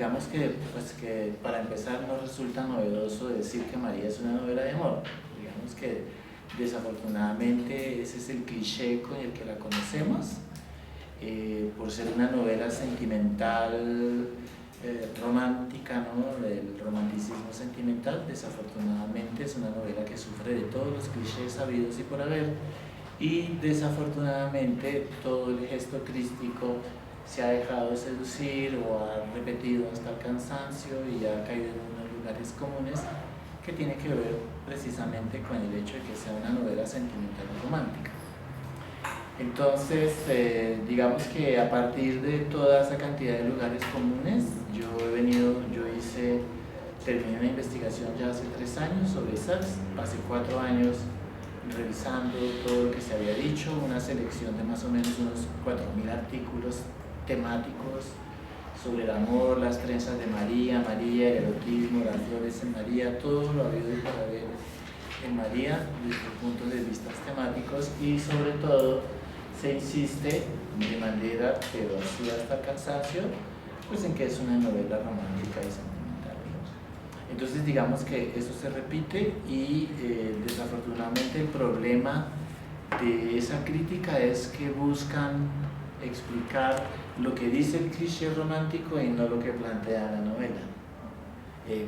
Digamos que, pues, que para empezar no resulta novedoso decir que María es una novela de amor. Digamos que desafortunadamente ese es el cliché con el que la conocemos, por ser una novela sentimental, romántica, ¿no? Del romanticismo sentimental. Desafortunadamente es una novela que sufre de todos los clichés habidos y por haber, y desafortunadamente todo el gesto crístico se ha dejado seducir o ha repetido hasta el cansancio y ha caído en unos lugares comunes que tiene que ver precisamente con el hecho de que sea una novela sentimental y romántica. Entonces, digamos que a partir de toda esa cantidad de lugares comunes, terminé una investigación ya hace 3 años sobre Sachs, pasé 4 años revisando todo lo que se había dicho, una selección de más o menos unos 4.000 artículos temáticos sobre el amor, las trenzas de María, el erotismo, las flores en María, todo lo habido y por haber en María desde puntos de vista temáticos, y sobre todo se insiste de manera, pero así hasta el cansancio, pues en que es una novela romántica y sentimental. Entonces digamos que eso se repite y desafortunadamente el problema de esa crítica es que buscan explicar lo que dice el cliché romántico y no lo que plantea la novela.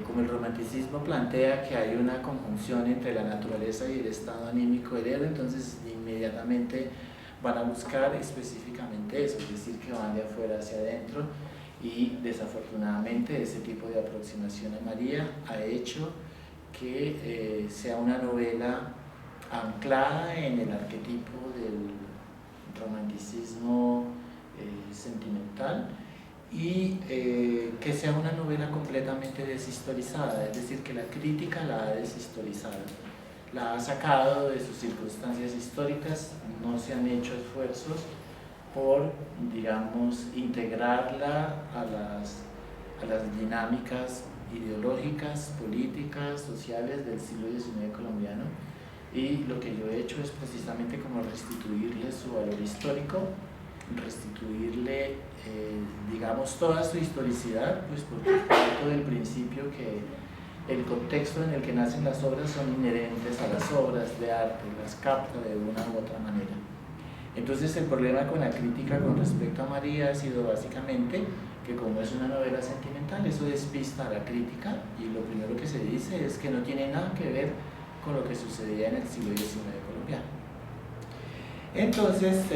Como el romanticismo plantea que hay una conjunción entre la naturaleza y el estado anímico del héroe, entonces inmediatamente van a buscar específicamente eso, es decir, que van de afuera hacia adentro, y desafortunadamente ese tipo de aproximación a María ha hecho que sea una novela anclada en el arquetipo del romanticismo sentimental, y que sea una novela completamente deshistorizada, es decir, que la crítica la ha deshistorizado, la ha sacado de sus circunstancias históricas, no se han hecho esfuerzos por, digamos, integrarla a las dinámicas ideológicas, políticas, sociales del siglo XIX colombiano, y lo que yo he hecho es precisamente como restituirle su valor histórico, restituirle, digamos, toda su historicidad, pues porque parto del principio que el contexto en el que nacen las obras son inherentes a las obras de arte, las capta de una u otra manera. Entonces el problema con la crítica con respecto a María ha sido básicamente que, como es una novela sentimental, eso despista a la crítica, y lo primero que se dice es que no tiene nada que ver con lo que sucedía en el siglo XIX colombiano. Entonces,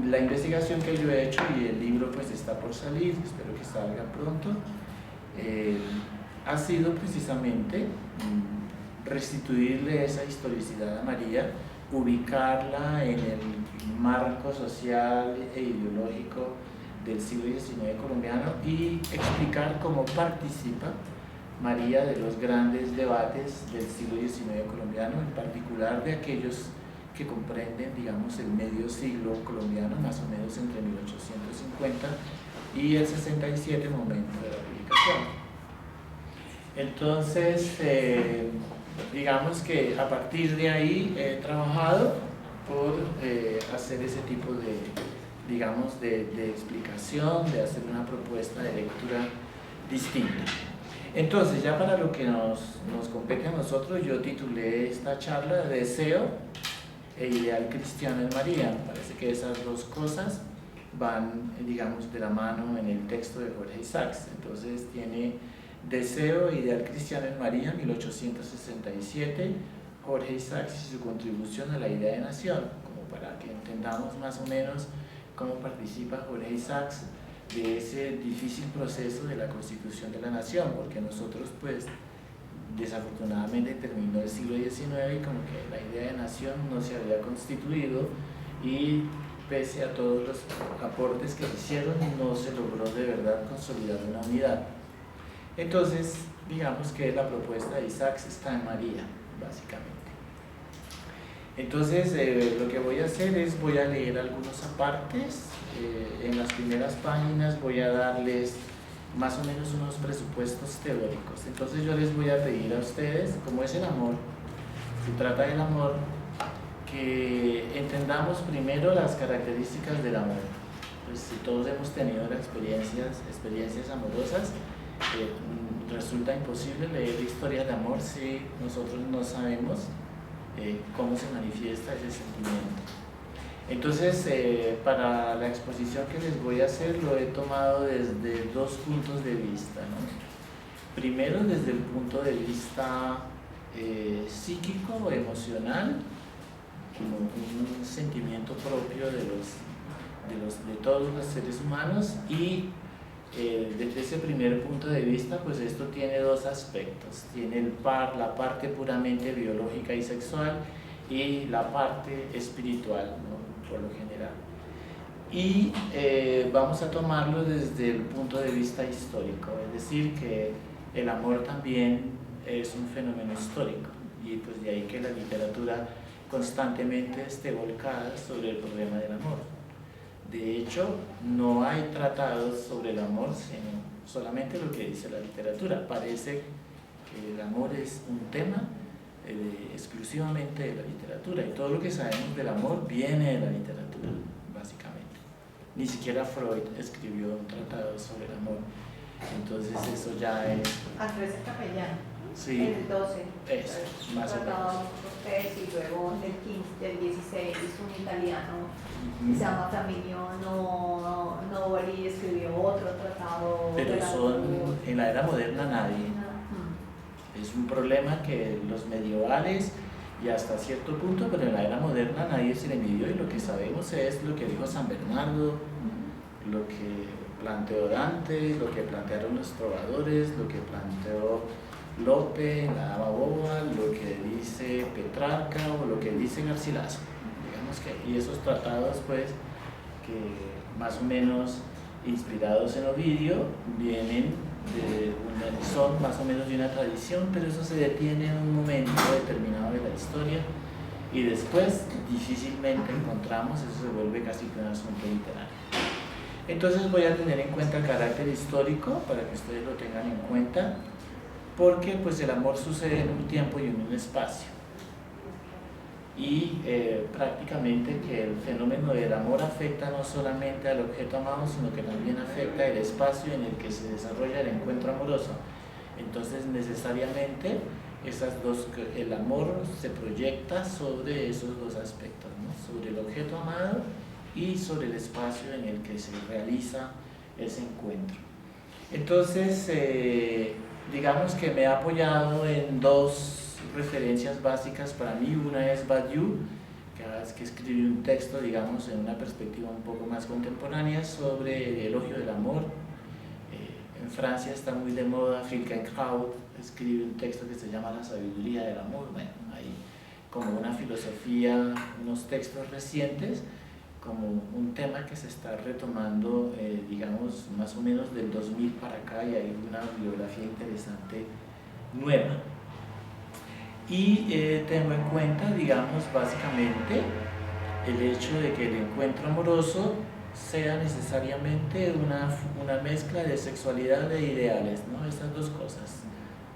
la investigación que yo he hecho, y el libro pues está por salir, espero que salga pronto, ha sido precisamente restituirle esa historicidad a María, ubicarla en el marco social e ideológico del siglo XIX colombiano y explicar cómo participa María de los grandes debates del siglo XIX colombiano, en particular de aquellos que comprenden, digamos, el medio siglo colombiano, más o menos entre 1850 y el 67, momento de la publicación. Entonces, digamos que a partir de ahí he trabajado por hacer ese tipo de, digamos, de explicación, de hacer una propuesta de lectura distinta. Entonces, ya para lo que nos compete a nosotros, yo titulé esta charla Deseo e ideal cristiano en María. Parece que esas dos cosas van, digamos, de la mano en el texto de Jorge Isaacs. Entonces tiene Deseo e ideal cristiano en María, 1867, Jorge Isaacs y su contribución a la idea de nación, como para que entendamos más o menos cómo participa Jorge Isaacs de ese difícil proceso de la constitución de la nación, porque nosotros pues desafortunadamente terminó el siglo XIX y como que la idea de nación no se había constituido, y pese a todos los aportes que hicieron no se logró de verdad consolidar una unidad. Entonces digamos que la propuesta de Isaacs está en María, básicamente. Entonces lo que voy a hacer es, voy a leer algunos apartes, en las primeras páginas voy a darles más o menos unos presupuestos teóricos. Entonces yo les voy a pedir a ustedes, como es el amor, se trata del amor, que entendamos primero las características del amor. pues si todos hemos tenido las experiencias amorosas, resulta imposible leer historias de amor si nosotros no sabemos cómo se manifiesta ese sentimiento. Entonces, para la exposición que les voy a hacer lo he tomado desde dos puntos de vista, ¿no? Primero, desde el punto de vista psíquico o emocional, como un sentimiento propio de todos los seres humanos, y desde ese primer punto de vista, pues esto tiene dos aspectos. Tiene la parte puramente biológica y sexual y la parte espiritual, ¿no? Por lo general. Y vamos a tomarlo desde el punto de vista histórico, es decir, que el amor también es un fenómeno histórico, y pues de ahí que la literatura constantemente esté volcada sobre el problema del amor. De hecho, no hay tratados sobre el amor, sino solamente lo que dice la literatura. Parece que el amor es un tema exclusivamente de la literatura, y todo lo que sabemos del amor viene de la literatura, básicamente. Ni siquiera Freud escribió un tratado sobre el amor. Entonces eso ya es... Andrés Capellán, sí, en el 12, es más o menos. Y luego del 16 hizo un italiano que se llama Flaminio Novoli, escribió otro tratado. Pero en la era moderna nadie. Es un problema que los medievales y hasta cierto punto, pero en la era moderna nadie se le midió, y lo que sabemos es lo que dijo San Bernardo, lo que planteó Dante, lo que plantearon los trovadores, lo que planteó Lope en la Dama Boba, lo que dice Petrarca o lo que dice Garcilaso, digamos que, y esos tratados pues que más o menos inspirados en Ovidio son más o menos de una tradición, pero eso se detiene en un momento determinado de la historia y después difícilmente encontramos, eso se vuelve casi que un asunto literario. Entonces voy a tener en cuenta el carácter histórico para que ustedes lo tengan en cuenta, porque pues el amor sucede en un tiempo y en un espacio, y prácticamente que el fenómeno del amor afecta no solamente al objeto amado, sino que también afecta el espacio en el que se desarrolla el encuentro amoroso. Entonces necesariamente el amor se proyecta sobre esos dos aspectos, ¿no? Sobre el objeto amado y sobre el espacio en el que se realiza ese encuentro. Entonces, digamos que me he apoyado en dos referencias básicas para mí. Una es Badiou, que escribió un texto, digamos, en una perspectiva un poco más contemporánea sobre el elogio del amor. En Francia está muy de moda Finkielkraut, escribe un texto que se llama La sabiduría del amor. Bueno, hay como una filosofía, unos textos recientes, como un tema que se está retomando, digamos, más o menos del 2000 para acá, y hay una bibliografía interesante nueva. Y tengo en cuenta, digamos, básicamente el hecho de que el encuentro amoroso sea necesariamente una mezcla de sexualidad e ideales, ¿no? Estas dos cosas,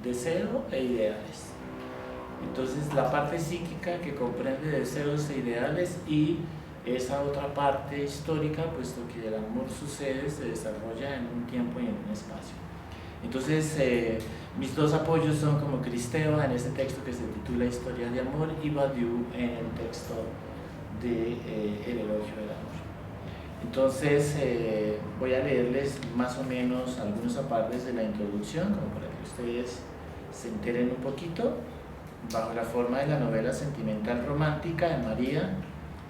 deseo e ideales. Entonces la parte psíquica que comprende deseos e ideales, y esa otra parte histórica, puesto que el amor sucede, se desarrolla en un tiempo y en un espacio. Entonces, mis dos apoyos son como Kristeva en este texto que se titula Historia de Amor, y Badiou en el texto de El elogio del amor. Entonces, voy a leerles más o menos algunos apartes de la introducción, como para que ustedes se enteren un poquito. Bajo la forma de la novela sentimental romántica de María,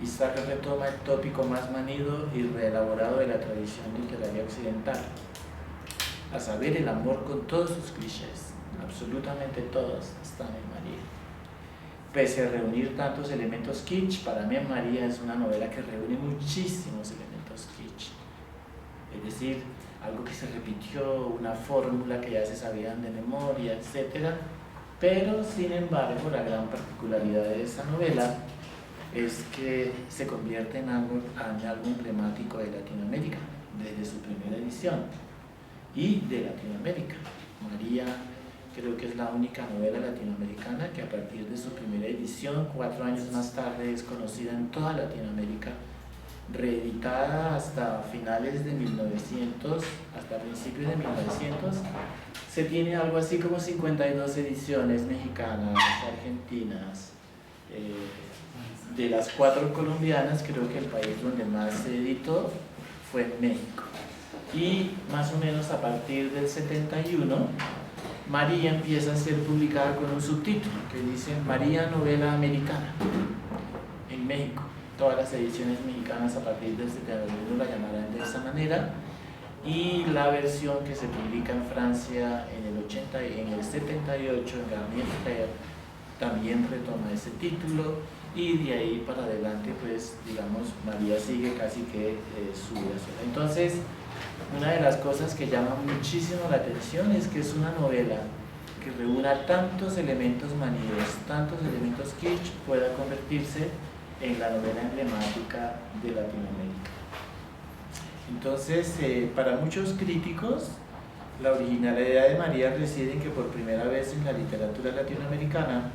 Isaac retoma el tópico más manido y reelaborado de la tradición literaria occidental, a saber, el amor con todos sus clichés. Absolutamente todos están en María. Pese a reunir tantos elementos kitsch, para mí María es una novela que reúne muchísimos elementos kitsch. Es decir, algo que se repitió, una fórmula que ya se sabían de memoria, etc. Pero, sin embargo, la gran particularidad de esa novela es que se convierte en algo emblemático de Latinoamérica, desde su primera edición, y de Latinoamérica. María creo que es la única novela latinoamericana que a partir de su primera edición, 4 años más tarde, es conocida en toda Latinoamérica reeditada hasta finales de 1900, hasta principios de 1900, se tiene algo así como 52 ediciones mexicanas, argentinas. De las 4 colombianas, creo que el país donde más se editó fue en México. Y más o menos a partir del 71, María empieza a ser publicada con un subtítulo que dice María Novela Americana en México. Todas las ediciones mexicanas a partir del 71 la llamarán de esa manera, y la versión que se publica en Francia en el 78 en Garnier Frère también retoma ese título, y de ahí para adelante pues digamos María sigue casi que su vida sola. Entonces una de las cosas que llama muchísimo la atención es que es una novela que reúna tantos elementos manidos, tantos elementos kitsch, pueda convertirse en la novela emblemática de Latinoamérica. Entonces, para muchos críticos, la originalidad de María reside en que por primera vez en la literatura latinoamericana,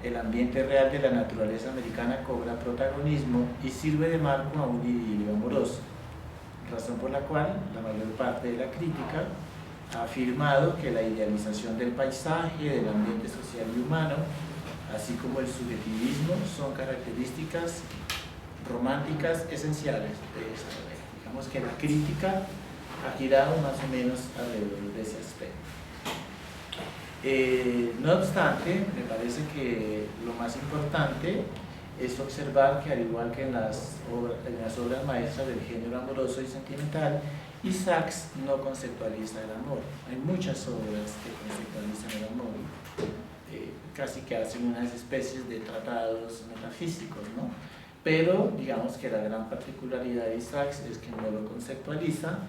el ambiente real de la naturaleza americana cobra protagonismo y sirve de marco a un idilio amoroso, razón por la cual la mayor parte de la crítica ha afirmado que la idealización del paisaje, del ambiente social y humano, así como el subjetivismo, son características románticas esenciales de esta novela. Digamos que la crítica ha girado más o menos alrededor de ese aspecto. No obstante, me parece que lo más importante es observar que, al igual que en las obras maestras del género amoroso y sentimental, Isaacs no conceptualiza el amor. Hay muchas obras que conceptualizan el amor, casi que hacen unas especies de tratados metafísicos, ¿no? Pero digamos que la gran particularidad de Isaacs es que no lo conceptualiza,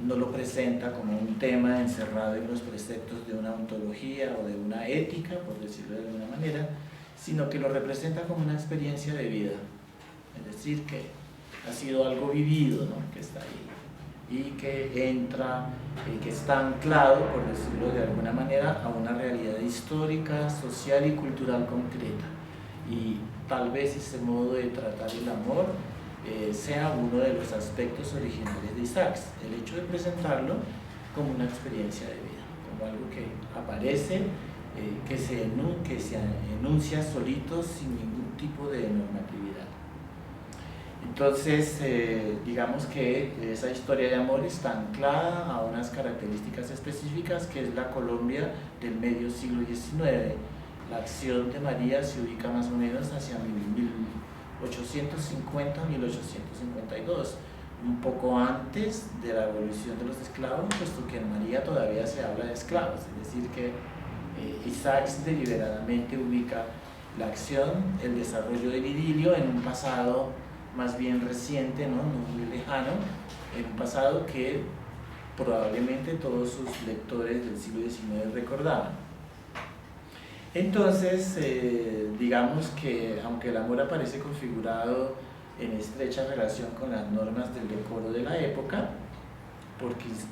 no lo presenta como un tema encerrado en los preceptos de una ontología o de una ética, por decirlo de alguna manera, sino que lo representa como una experiencia de vida, es decir, que ha sido algo vivido, ¿no? Que está ahí y que entra, que está anclado, por decirlo de alguna manera, a una realidad histórica, social y cultural concreta. Y tal vez ese modo de tratar el amor sea uno de los aspectos originales de Isaacs, el hecho de presentarlo como una experiencia de vida, como algo que aparece, que se enuncia solito sin ningún tipo de normatividad. Entonces, digamos que esa historia de amor está anclada a unas características específicas, que es la Colombia del medio siglo XIX. La acción de María se ubica más o menos hacia 1850-1852, un poco antes de la abolición de los esclavos, puesto que en María todavía se habla de esclavos, es decir que Isaacs deliberadamente ubica la acción, el desarrollo del idilio en un pasado más bien reciente, no muy lejano, en un pasado que probablemente todos sus lectores del siglo XIX recordaban. Entonces, digamos que aunque el amor aparece configurado en estrecha relación con las normas del decoro de la época,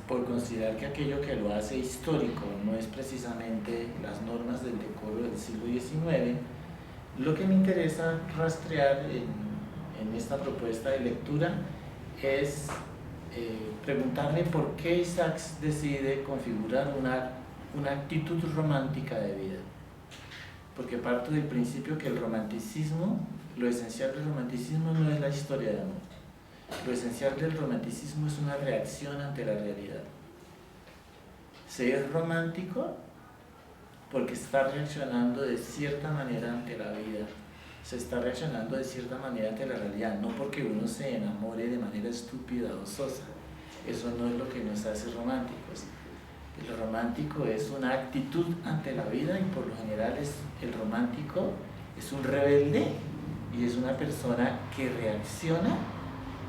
por considerar que aquello que lo hace histórico no es precisamente las normas del decoro del siglo XIX, lo que me interesa rastrear en esta propuesta de lectura es preguntarme por qué Isaacs decide configurar una actitud romántica de vida. Porque parto del principio que el romanticismo, lo esencial del romanticismo no es la historia de amor. Lo esencial del romanticismo es una reacción ante la realidad. Se es romántico porque está reaccionando de cierta manera ante la vida, se está reaccionando de cierta manera ante la realidad, no porque uno se enamore de manera estúpida o sosa. Eso no es lo que nos hace románticos. El romántico es una actitud ante la vida, y por lo general el romántico es un rebelde y es una persona que reacciona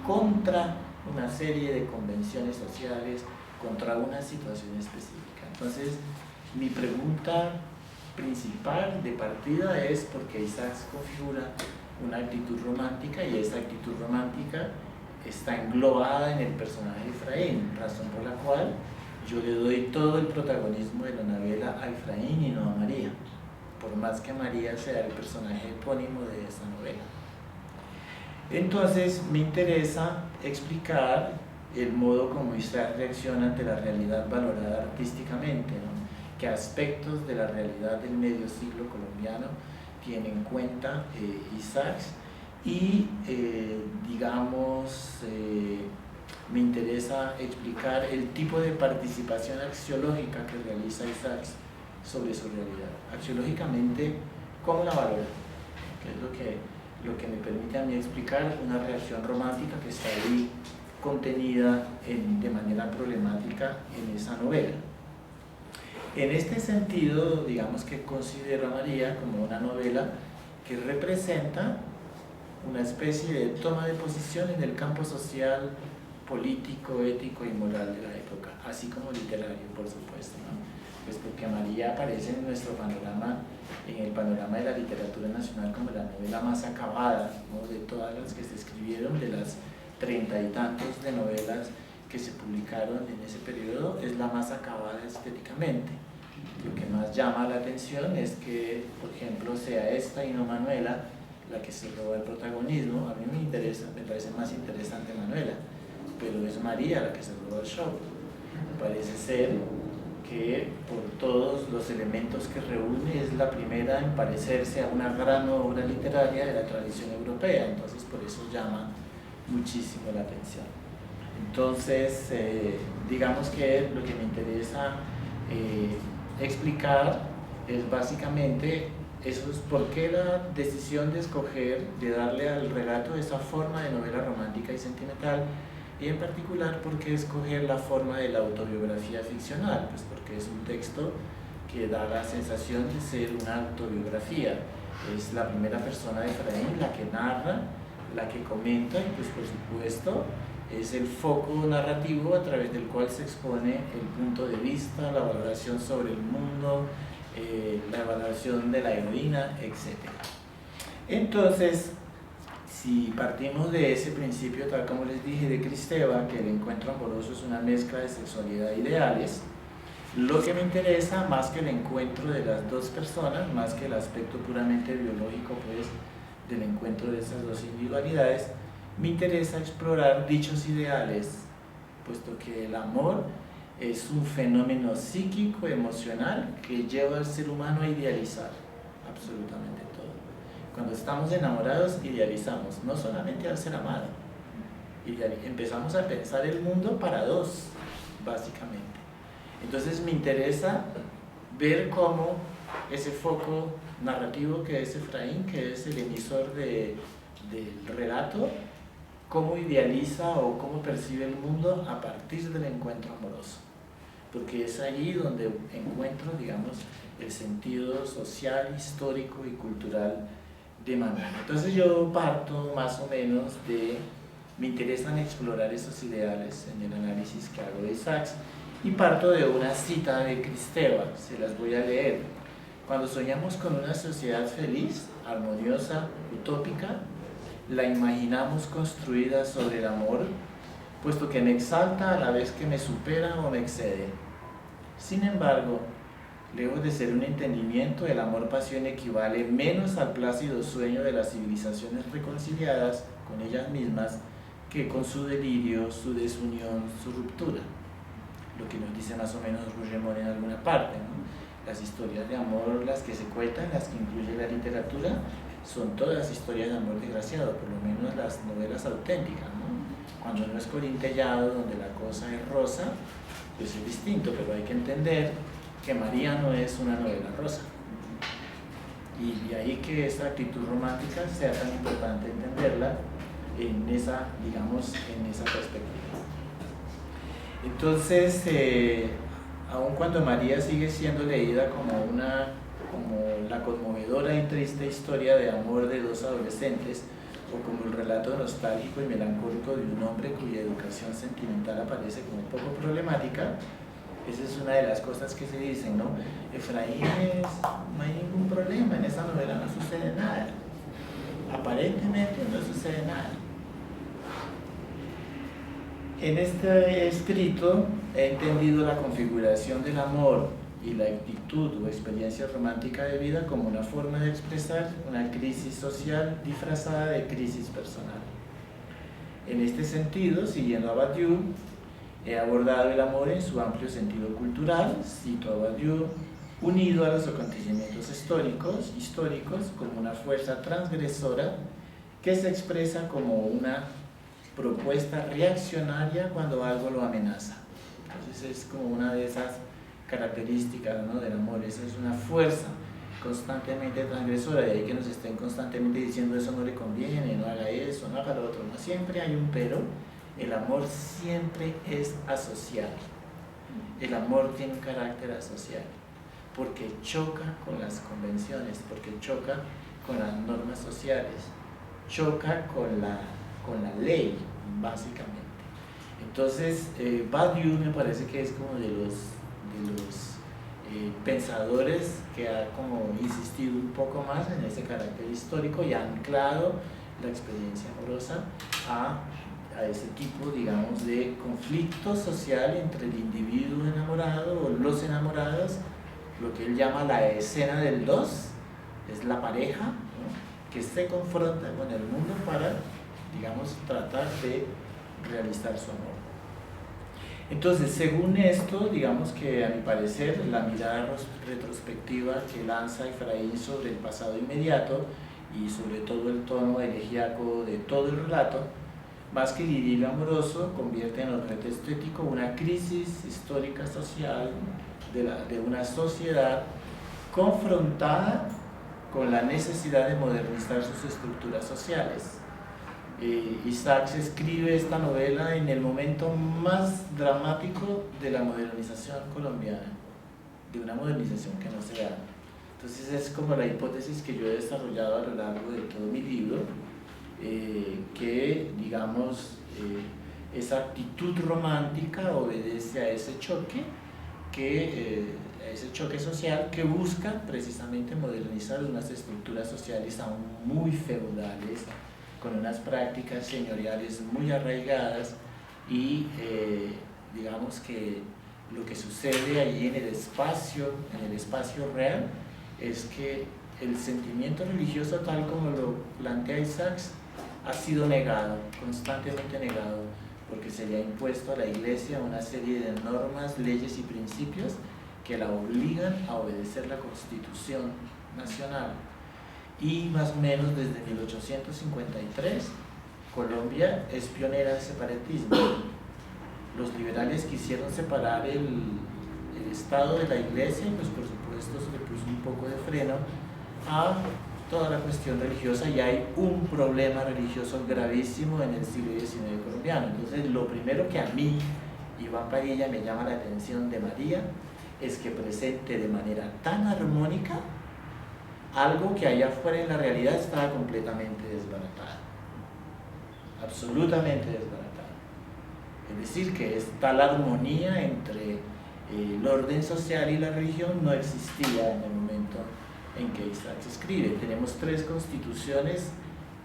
contra una serie de convenciones sociales, contra una situación específica. Entonces, mi pregunta principal de partida es por qué Isaacs configura una actitud romántica, y esa actitud romántica está englobada en el personaje de Efraín, razón por la cual yo le doy todo el protagonismo de la novela a Efraín y no a María, por más que María sea el personaje epónimo de esa novela. Entonces me interesa explicar el modo como Isaac reacciona ante la realidad valorada artísticamente, ¿no? Qué aspectos de la realidad del medio siglo colombiano tiene en cuenta Isaac y digamos me interesa explicar el tipo de participación axiológica que realiza Isaac sobre su realidad. Axiológicamente, ¿cómo la valora? Que es lo que me permite a mí explicar una reacción romántica que está ahí contenida de manera problemática en esa novela. En este sentido, digamos que considero a María como una novela que representa una especie de toma de posición en el campo social, político, ético y moral de la época, así como literario, por supuesto, ¿no? Pues porque María aparece en nuestro panorama, en el panorama de la literatura nacional, como la novela más acabada, ¿no? De todas las que se escribieron, de las 30 y tantos de novelas que se publicaron en ese periodo, es la más acabada estéticamente. Lo que más llama la atención es que, por ejemplo, sea esta y no Manuela la que se roba el protagonismo. A mí me parece más interesante Manuela, pero es María la que se roba el show. Parece ser que por todos los elementos que reúne es la primera en parecerse a una gran obra literaria de la tradición europea, entonces por eso llama muchísimo la atención. Entonces, digamos que lo que me interesa explicar es básicamente eso, es por qué la decisión de escoger, de darle al relato esa forma de novela romántica y sentimental, y en particular por qué escoger la forma de la autobiografía ficcional, pues porque es un texto que da la sensación de ser una autobiografía. Es la primera persona de Efraín la que narra, la que comenta, y pues por supuesto es el foco narrativo a través del cual se expone el punto de vista, la valoración sobre el mundo, la valoración de la heroína, etc. Entonces, si partimos de ese principio, tal como les dije, de Kristeva, que el encuentro amoroso es una mezcla de sexualidad e ideales, lo que me interesa, más que el encuentro de las dos personas, más que el aspecto puramente biológico pues, del encuentro de esas dos individualidades, me interesa explorar dichos ideales, puesto que el amor es un fenómeno psíquico, emocional, que lleva al ser humano a idealizar absolutamente todo. Cuando estamos enamorados, idealizamos, no solamente al ser amado, empezamos a pensar el mundo para dos, básicamente. Entonces me interesa ver cómo ese foco narrativo que es Efraín, que es el emisor del relato, cómo idealiza o cómo percibe el mundo a partir del encuentro amoroso, porque es allí donde encuentro, digamos, el sentido social, histórico y cultural de Manuel. Entonces yo parto más o menos me interesan explorar esos ideales en el análisis que hago de Isaac, y parto de una cita de Kristeva, se las voy a leer. Cuando soñamos con una sociedad feliz, armoniosa, utópica, la imaginamos construida sobre el amor, puesto que me exalta a la vez que me supera o me excede. Sin embargo, lejos de ser un entendimiento, el amor-pasión equivale menos al plácido sueño de las civilizaciones reconciliadas con ellas mismas que con su delirio, su desunión, su ruptura. Lo que nos dice más o menos Rougemont en alguna parte, ¿no? Las historias de amor, las que se cuentan, las que incluye la literatura, son todas historias de amor desgraciado, por lo menos las novelas auténticas, ¿no? Cuando no es corintellado, donde la cosa es rosa, pues es distinto, pero hay que entender que María no es una novela rosa. Y de ahí que esa actitud romántica sea tan importante entenderla en esa, digamos, en esa perspectiva. Entonces, aun cuando María sigue siendo leída como la conmovedora y triste historia de amor de dos adolescentes, o como el relato nostálgico y melancólico de un hombre cuya educación sentimental aparece como poco problemática, esa es una de las cosas que se dicen, ¿no? Efraín no hay ningún problema, en esa novela no sucede nada, aparentemente no sucede nada. En este escrito he entendido la configuración del amor y la actitud o experiencia romántica de vida como una forma de expresar una crisis social disfrazada de crisis personal. En este sentido, siguiendo a Badiou, he abordado el amor en su amplio sentido cultural, cito a Badiou, unido a los acontecimientos históricos como una fuerza transgresora que se expresa como una propuesta reaccionaria cuando algo lo amenaza. Entonces es como una de esas características, ¿no?, del amor. Esa es una fuerza constantemente transgresora, de ahí que nos estén constantemente diciendo eso no le conviene, no haga eso, no haga lo otro. No, siempre hay un pero. El amor siempre es asocial. El amor tiene un carácter asocial porque choca con las convenciones, porque choca con las normas sociales, choca con la ley, básicamente. Entonces, Badiou me parece que es como de los pensadores que ha como insistido un poco más en ese carácter histórico y ha anclado la experiencia amorosa a ese tipo, digamos, de conflicto social entre el individuo enamorado o los enamorados, lo que él llama la escena del dos, es la pareja, ¿no?, que se confronta con el mundo para, digamos, tratar de realizar su amor. Entonces, según esto, digamos que a mi parecer la mirada retrospectiva que lanza Efraín sobre el pasado inmediato y sobre todo el tono elegíaco de todo el relato, más que el idilio amoroso, convierte en objeto estético una crisis histórica social de una sociedad confrontada con la necesidad de modernizar sus estructuras sociales. Isaacs escribe esta novela en el momento más dramático de la modernización colombiana, de una modernización que no se da. Entonces es como la hipótesis que yo he desarrollado a lo largo de todo mi libro, que, digamos, esa actitud romántica obedece a ese choque, a ese choque social que busca precisamente modernizar unas estructuras sociales aún muy feudales, con unas prácticas señoriales muy arraigadas y digamos que lo que sucede allí en el espacio real es que el sentimiento religioso, tal como lo plantea Isaacs, ha sido negado, constantemente negado, porque se le ha impuesto a la Iglesia una serie de normas, leyes y principios que la obligan a obedecer la Constitución Nacional. Y más o menos desde 1853, Colombia es pionera del separatismo. Los liberales quisieron separar el Estado de la Iglesia y pues por supuesto se le puso un poco de freno a toda la cuestión religiosa y hay un problema religioso gravísimo en el siglo XIX colombiano. Entonces lo primero que a mí, Iván Padilla, me llama la atención de María es que presente de manera tan armónica algo que allá afuera en la realidad estaba completamente desbaratado, absolutamente desbaratado. Es decir, que tal armonía entre el orden social y la religión no existía en el momento en que Isaacs escribe. Tenemos 3 constituciones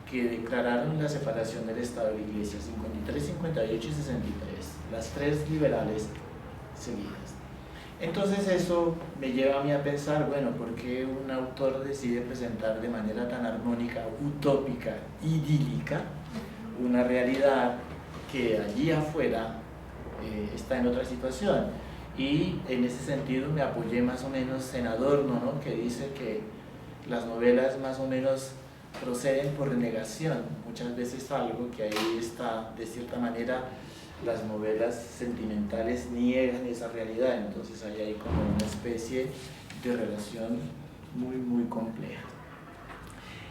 que declararon la separación del Estado y la Iglesia, 53, 58 y 63, las 3 liberales seguidas. Entonces eso me lleva a mí a pensar, bueno, ¿por qué un autor decide presentar de manera tan armónica, utópica, idílica, una realidad que allí afuera está en otra situación? Y en ese sentido me apoyé más o menos en Adorno, ¿no?, que dice que las novelas más o menos proceden por negación, muchas veces algo que ahí está, de cierta manera, las novelas sentimentales niegan esa realidad, entonces ahí hay como una especie de relación muy, muy compleja.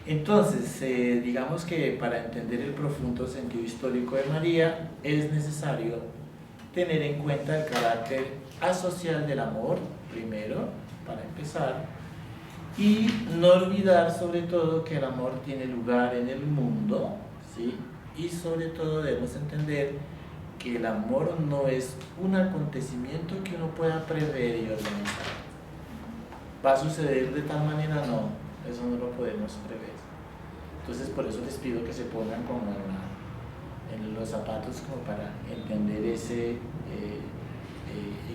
Entonces, digamos que para entender el profundo sentido histórico de María es necesario tener en cuenta el carácter asocial del amor, primero, para empezar, y no olvidar sobre todo que el amor tiene lugar en el mundo, ¿sí? Y sobre todo debemos entender que el amor no es un acontecimiento que uno pueda prever y organizar. ¿Va a suceder de tal manera? No, eso no lo podemos prever. Entonces por eso les pido que se pongan como en los zapatos como para entender ese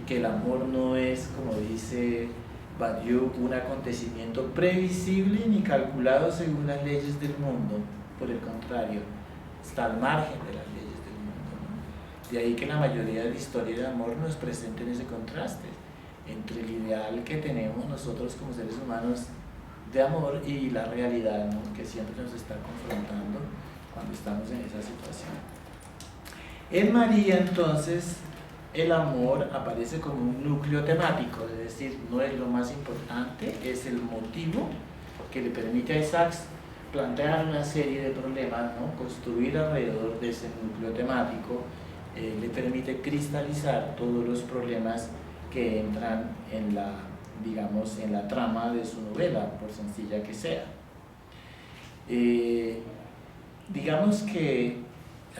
que el amor no es, como dice Badiou, un acontecimiento previsible ni calculado según las leyes del mundo. Por el contrario, está al margen de las leyes del mundo, ¿no? De ahí que la mayoría de la historia de amor nos presenten ese contraste entre el ideal que tenemos nosotros como seres humanos de amor y la realidad, ¿no? Que siempre nos está confrontando cuando estamos en esa situación. En María, entonces, el amor aparece como un núcleo temático, es decir, no es lo más importante, es el motivo que le permite a Isaac plantear una serie de problemas, ¿no? Construir alrededor de ese núcleo temático le permite cristalizar todos los problemas que entran en la, digamos, en la trama de su novela, por sencilla que sea. Digamos que,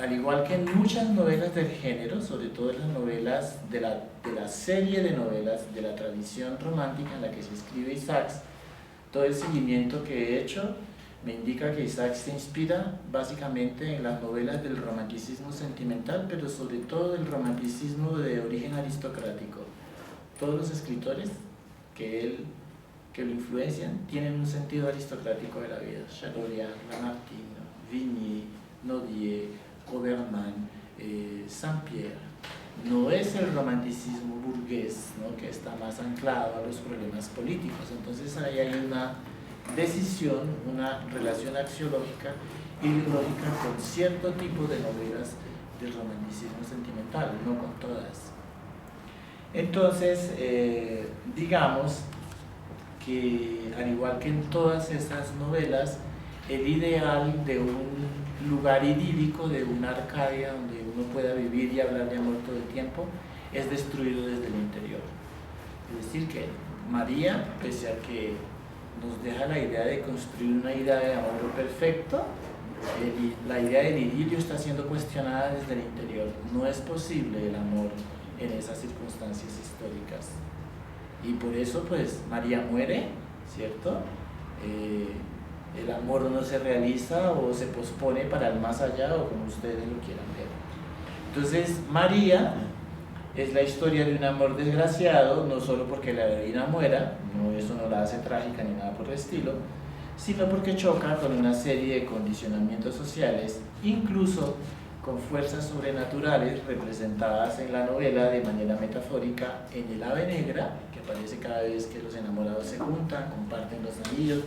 al igual que en muchas novelas del género, sobre todo en las novelas de la serie de novelas de la tradición romántica en la que se escribe Isaac, todo el seguimiento que he hecho me indica que Isaac se inspira básicamente en las novelas del romanticismo sentimental, pero sobre todo el romanticismo de origen aristocrático. Todos los escritores que lo influencian tienen un sentido aristocrático de la vida. Chateaubriand, Lamartine, Vigny, Nodier, Obermann, Saint-Pierre. No es el romanticismo burgués, ¿no? Que está más anclado a los problemas políticos. Entonces ahí hay una decisión, una relación axiológica y ideológica con cierto tipo de novelas del romanticismo sentimental, no con todas. Entonces, digamos que al igual que en todas esas novelas, el ideal de un lugar idílico, de una Arcadia donde uno pueda vivir y hablar de amor todo el tiempo, es destruido desde el interior. Es decir, que María, pese a que nos deja la idea de construir una idea de amor perfecto, la idea del idilio está siendo cuestionada desde el interior. No es posible el amor en esas circunstancias históricas. Y por eso, pues, María muere, ¿cierto? El amor no se realiza o se pospone para el más allá o como ustedes lo quieran ver. Entonces, María es la historia de un amor desgraciado, no solo porque la heroína muera, no, eso no la hace trágica ni nada por el estilo, sino porque choca con una serie de condicionamientos sociales, incluso con fuerzas sobrenaturales representadas en la novela de manera metafórica en el ave negra, que aparece cada vez que los enamorados se juntan, comparten los anillos.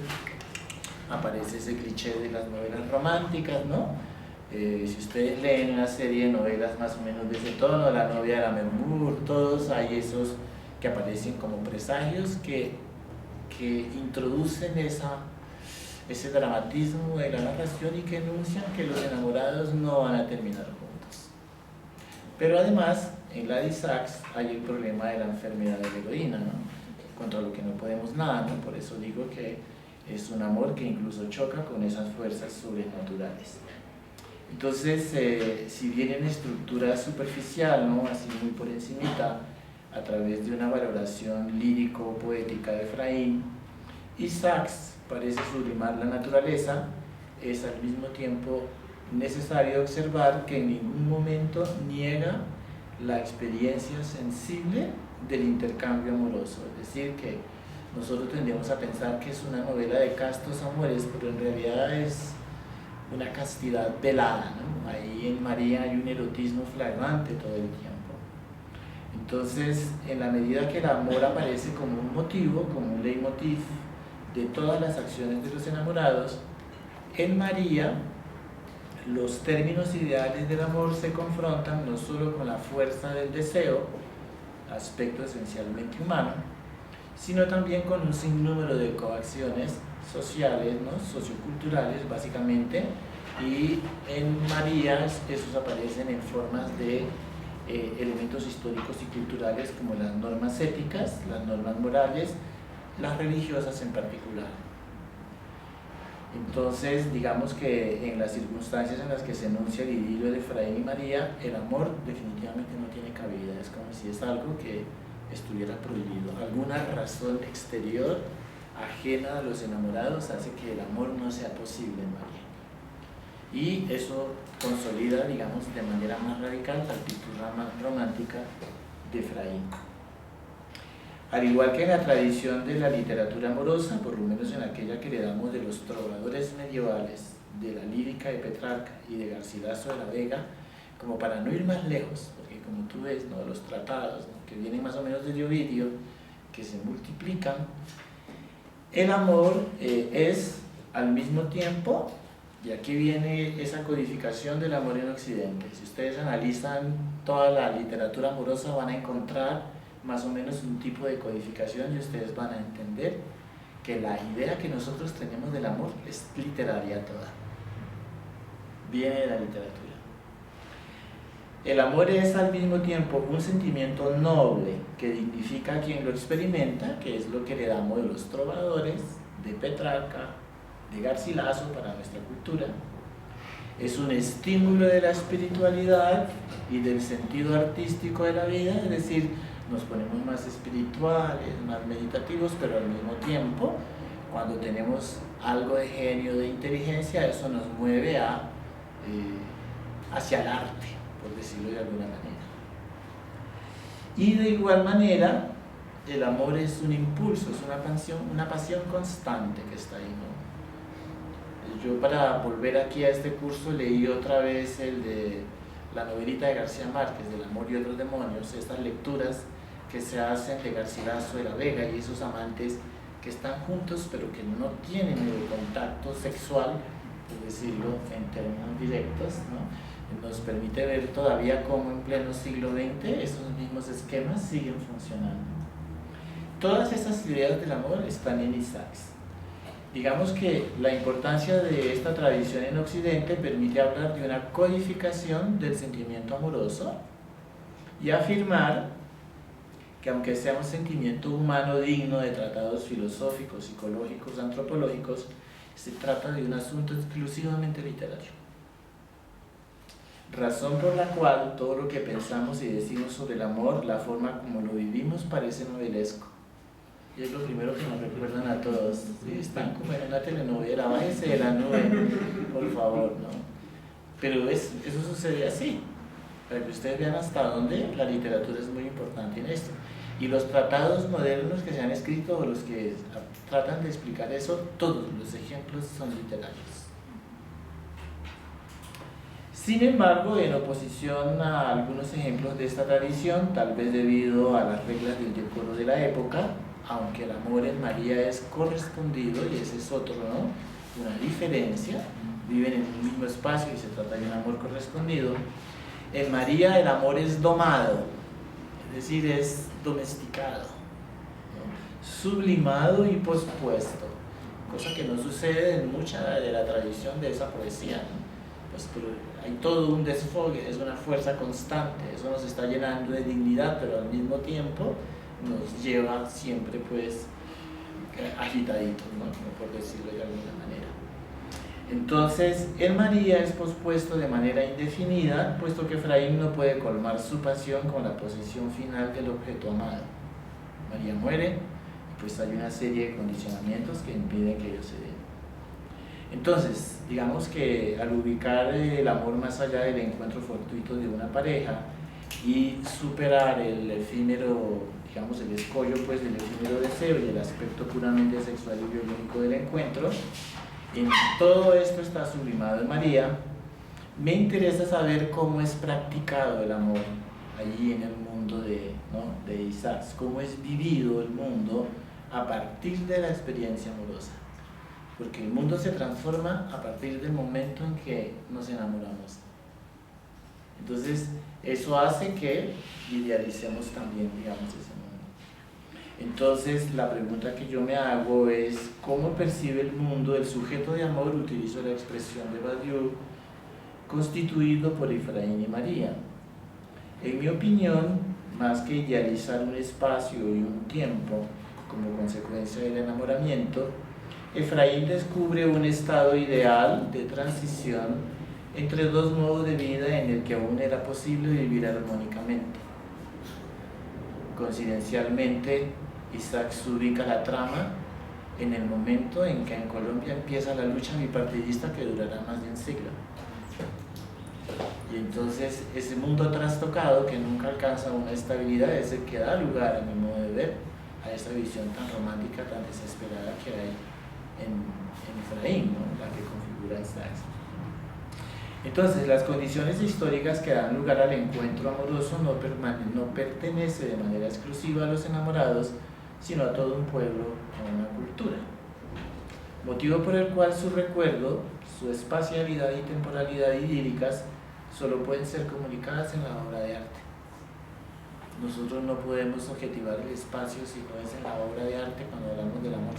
Aparece ese cliché de las novelas románticas, ¿no? Si ustedes leen una serie de novelas más o menos de ese tono, La novia de la Mermur, todos hay esos que aparecen como presagios que introducen ese dramatismo de la narración y que enuncian que los enamorados no van a terminar juntos. Pero además, en la de Isaac hay el problema de la enfermedad de la heroína, ¿no? Contra lo que no podemos nada, ¿no? Por eso digo que es un amor que incluso choca con esas fuerzas sobrenaturales. Entonces, si bien en estructura superficial, ¿no? Así muy por encimita, a través de una valoración lírico-poética de Efraín, Isaac parece sublimar la naturaleza, es al mismo tiempo necesario observar que en ningún momento niega la experiencia sensible del intercambio amoroso. Es decir, que nosotros tendemos a pensar que es una novela de castos amores, pero en realidad es una castidad velada, ¿no? Ahí en María hay un erotismo flagrante todo el tiempo. Entonces, en la medida que el amor aparece como un motivo, como un leitmotiv de todas las acciones de los enamorados, en María los términos ideales del amor se confrontan no solo con la fuerza del deseo, aspecto esencialmente humano, sino también con un sinnúmero de coacciones sociales, ¿no? Socioculturales básicamente, y en María esos aparecen en formas de elementos históricos y culturales como las normas éticas, las normas morales, las religiosas en particular. Entonces, digamos que en las circunstancias en las que se enuncia el idilio de Efraín y María, el amor definitivamente no tiene cabida, es como si es algo que estuviera prohibido. Alguna razón exterior, ajena a los enamorados, hace que el amor no sea posible en María. Y eso consolida, digamos, de manera más radical la actitud romántica de Efraín. Al igual que en la tradición de la literatura amorosa, por lo menos en aquella que heredamos de los trovadores medievales, de la lírica de Petrarca y de Garcilaso de la Vega, como para no ir más lejos, porque como tú ves, ¿no?, los tratados, ¿no?, que vienen más o menos de Ovidio, que se multiplican, el amor es al mismo tiempo, y aquí viene esa codificación del amor en Occidente. Si ustedes analizan toda la literatura amorosa, van a encontrar más o menos un tipo de codificación y ustedes van a entender que la idea que nosotros tenemos del amor es literaria toda, viene de la literatura. El amor es al mismo tiempo un sentimiento noble que dignifica a quien lo experimenta, que es lo que le damos de los trovadores, de Petrarca, de Garcilaso para nuestra cultura. Es un estímulo de la espiritualidad y del sentido artístico de la vida, es decir, nos ponemos más espirituales, más meditativos, pero al mismo tiempo, cuando tenemos algo de genio, de inteligencia, eso nos mueve hacia el arte, por decirlo de alguna manera. Y de igual manera, el amor es un impulso, es una pasión constante que está ahí, ¿no? Yo, para volver aquí a este curso, leí otra vez el de la novelita de García Márquez, del amor y otros demonios, estas lecturas que se hacen de Garcilaso de la Vega y esos amantes que están juntos pero que no tienen el contacto sexual, por decirlo en términos directos, ¿no? Nos permite ver todavía cómo en pleno siglo XX esos mismos esquemas siguen funcionando. Todas esas ideas del amor están en Isaacs. Digamos que la importancia de esta tradición en Occidente permite hablar de una codificación del sentimiento amoroso y afirmar que aunque sea un sentimiento humano digno de tratados filosóficos, psicológicos, antropológicos, se trata de un asunto exclusivamente literario. Razón por la cual todo lo que pensamos y decimos sobre el amor, la forma como lo vivimos, parece novelesco. Y es lo primero que nos recuerdan a todos. ¿Sí? Están como en una telenovela, bájese de la nube, por favor, ¿no? Pero eso sucede así, para que ustedes vean hasta dónde la literatura es muy importante en esto. Y los tratados modernos que se han escrito, o los que tratan de explicar eso, todos los ejemplos son literarios. Sin embargo, en oposición a algunos ejemplos de esta tradición, tal vez debido a las reglas del decoro de la época, aunque el amor en María es correspondido, y ese es otro, ¿no?, una diferencia, viven en un mismo espacio y se trata de un amor correspondido. En María el amor es domado, es decir, es domesticado, ¿no?, sublimado y pospuesto, cosa que no sucede en mucha de la tradición de esa poesía, ¿no? Pues, pero hay todo un desfogue, es una fuerza constante, eso nos está llenando de dignidad, pero al mismo tiempo nos lleva siempre pues agitaditos, ¿no?, por decirlo de alguna manera. Entonces, en María es pospuesto de manera indefinida, puesto que Efraín no puede colmar su pasión con la posesión final del objeto amado. María muere, y pues hay una serie de condicionamientos que impiden que ello se dé. Entonces, digamos que al ubicar el amor más allá del encuentro fortuito de una pareja y superar el efímero, digamos el escollo pues del efímero deseo y el aspecto puramente sexual y biológico del encuentro, en todo esto está sublimado en María. Me interesa saber cómo es practicado el amor allí en el mundo de Isaacs, cómo es vivido el mundo a partir de la experiencia amorosa, porque el mundo se transforma a partir del momento en que nos enamoramos. Entonces, eso hace que idealicemos también, digamos, ese mundo. Entonces, la pregunta que yo me hago es, ¿cómo percibe el mundo el sujeto de amor? Utilizo la expresión de Badiou, constituido por Efraín y María. En mi opinión, más que idealizar un espacio y un tiempo como consecuencia del enamoramiento, Efraín descubre un estado ideal de transición entre dos modos de vida en el que aún era posible vivir armónicamente. Coincidencialmente, Isaac ubica la trama en el momento en que en Colombia empieza la lucha bipartidista que durará más de un siglo. Y entonces ese mundo trastocado que nunca alcanza una estabilidad es el que da lugar, a mi modo de ver, a esa visión tan romántica, tan desesperada que hay en Efraín, ¿no? La que configura Isaac. Entonces, las condiciones históricas que dan lugar al encuentro amoroso no pertenece de manera exclusiva a los enamorados, sino a todo un pueblo o una cultura. Motivo por el cual su recuerdo, su espacialidad y temporalidad idílicas solo pueden ser comunicadas en la obra de arte. Nosotros no podemos objetivar el espacio si no es en la obra de arte cuando hablamos del amor.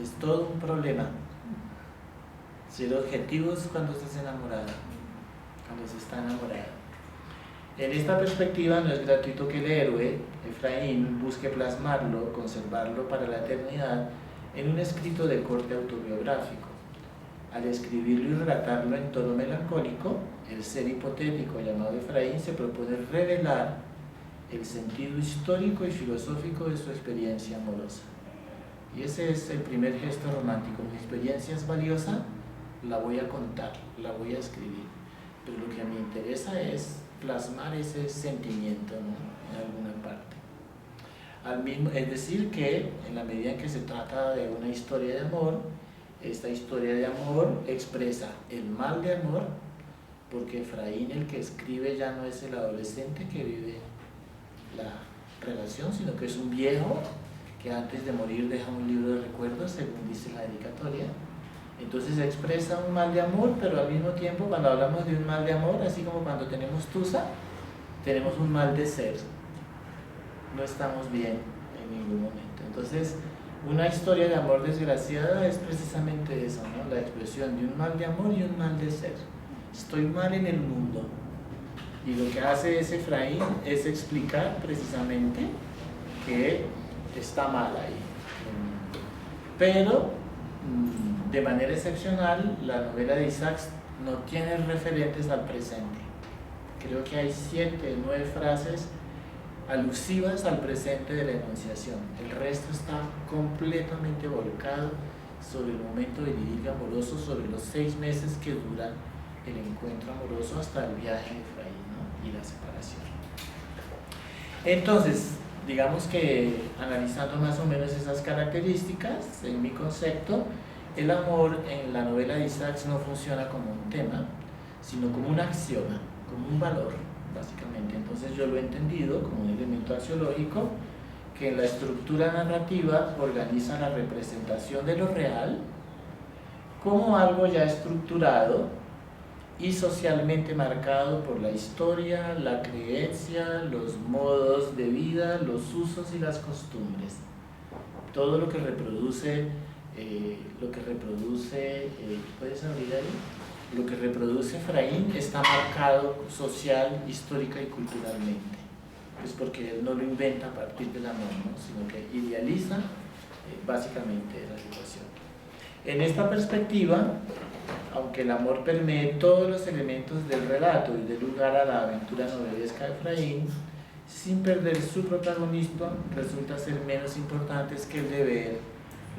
Es todo un problema ser objetivos cuando se es enamorado, cuando se está enamorado. En esta perspectiva no es gratuito que el héroe, Efraín, busque plasmarlo, conservarlo para la eternidad en un escrito de corte autobiográfico. Al escribirlo y relatarlo en tono melancólico, el ser hipotético llamado Efraín se propone revelar el sentido histórico y filosófico de su experiencia amorosa. Y ese es el primer gesto romántico. Mi experiencia es valiosa, la voy a contar, la voy a escribir. Pero lo que a mí me interesa es plasmar ese sentimiento, ¿no? En alguna parte. Es decir, que en la medida en que se trata de una historia de amor, esta historia de amor expresa el mal de amor, porque Efraín, el que escribe, ya no es el adolescente que vive la relación, sino que es un viejo que antes de morir deja un libro de recuerdos, según dice la dedicatoria. Entonces expresa un mal de amor, pero al mismo tiempo, cuando hablamos de un mal de amor, así como cuando tenemos tusa, tenemos un mal de ser. No estamos bien en ningún momento. Entonces, una historia de amor desgraciada es precisamente eso, ¿no? La expresión de un mal de amor y un mal de ser. Estoy mal en el mundo. Y lo que hace ese Efraín es explicar precisamente que está mal ahí. Pero, de manera excepcional, la novela de Isaac no tiene referentes al presente. Creo que hay 7, 9 frases alusivas al presente de la enunciación. El resto está completamente volcado sobre el momento del idilio amoroso, sobre los 6 meses que dura el encuentro amoroso hasta el viaje de Efraín, ¿no? Y la separación. Entonces, digamos que analizando más o menos esas características, en mi concepto, el amor en la novela de Isaac no funciona como un tema, sino como un axioma, como un valor, básicamente. Entonces yo lo he entendido como un elemento axiológico que en la estructura narrativa organiza la representación de lo real como algo ya estructurado y socialmente marcado por la historia, la creencia, los modos de vida, los usos y las costumbres. Todo lo que reproduce, ¿puedes abrir ahí? Lo que reproduce Efraín está marcado social, histórica y culturalmente. Es porque él no lo inventa a partir del amor, ¿no? Sino que idealiza básicamente la situación. En esta perspectiva, aunque el amor permee todos los elementos del relato y dé lugar a la aventura novelesca de Efraín, sin perder su protagonismo, resulta ser menos importantes que el deber,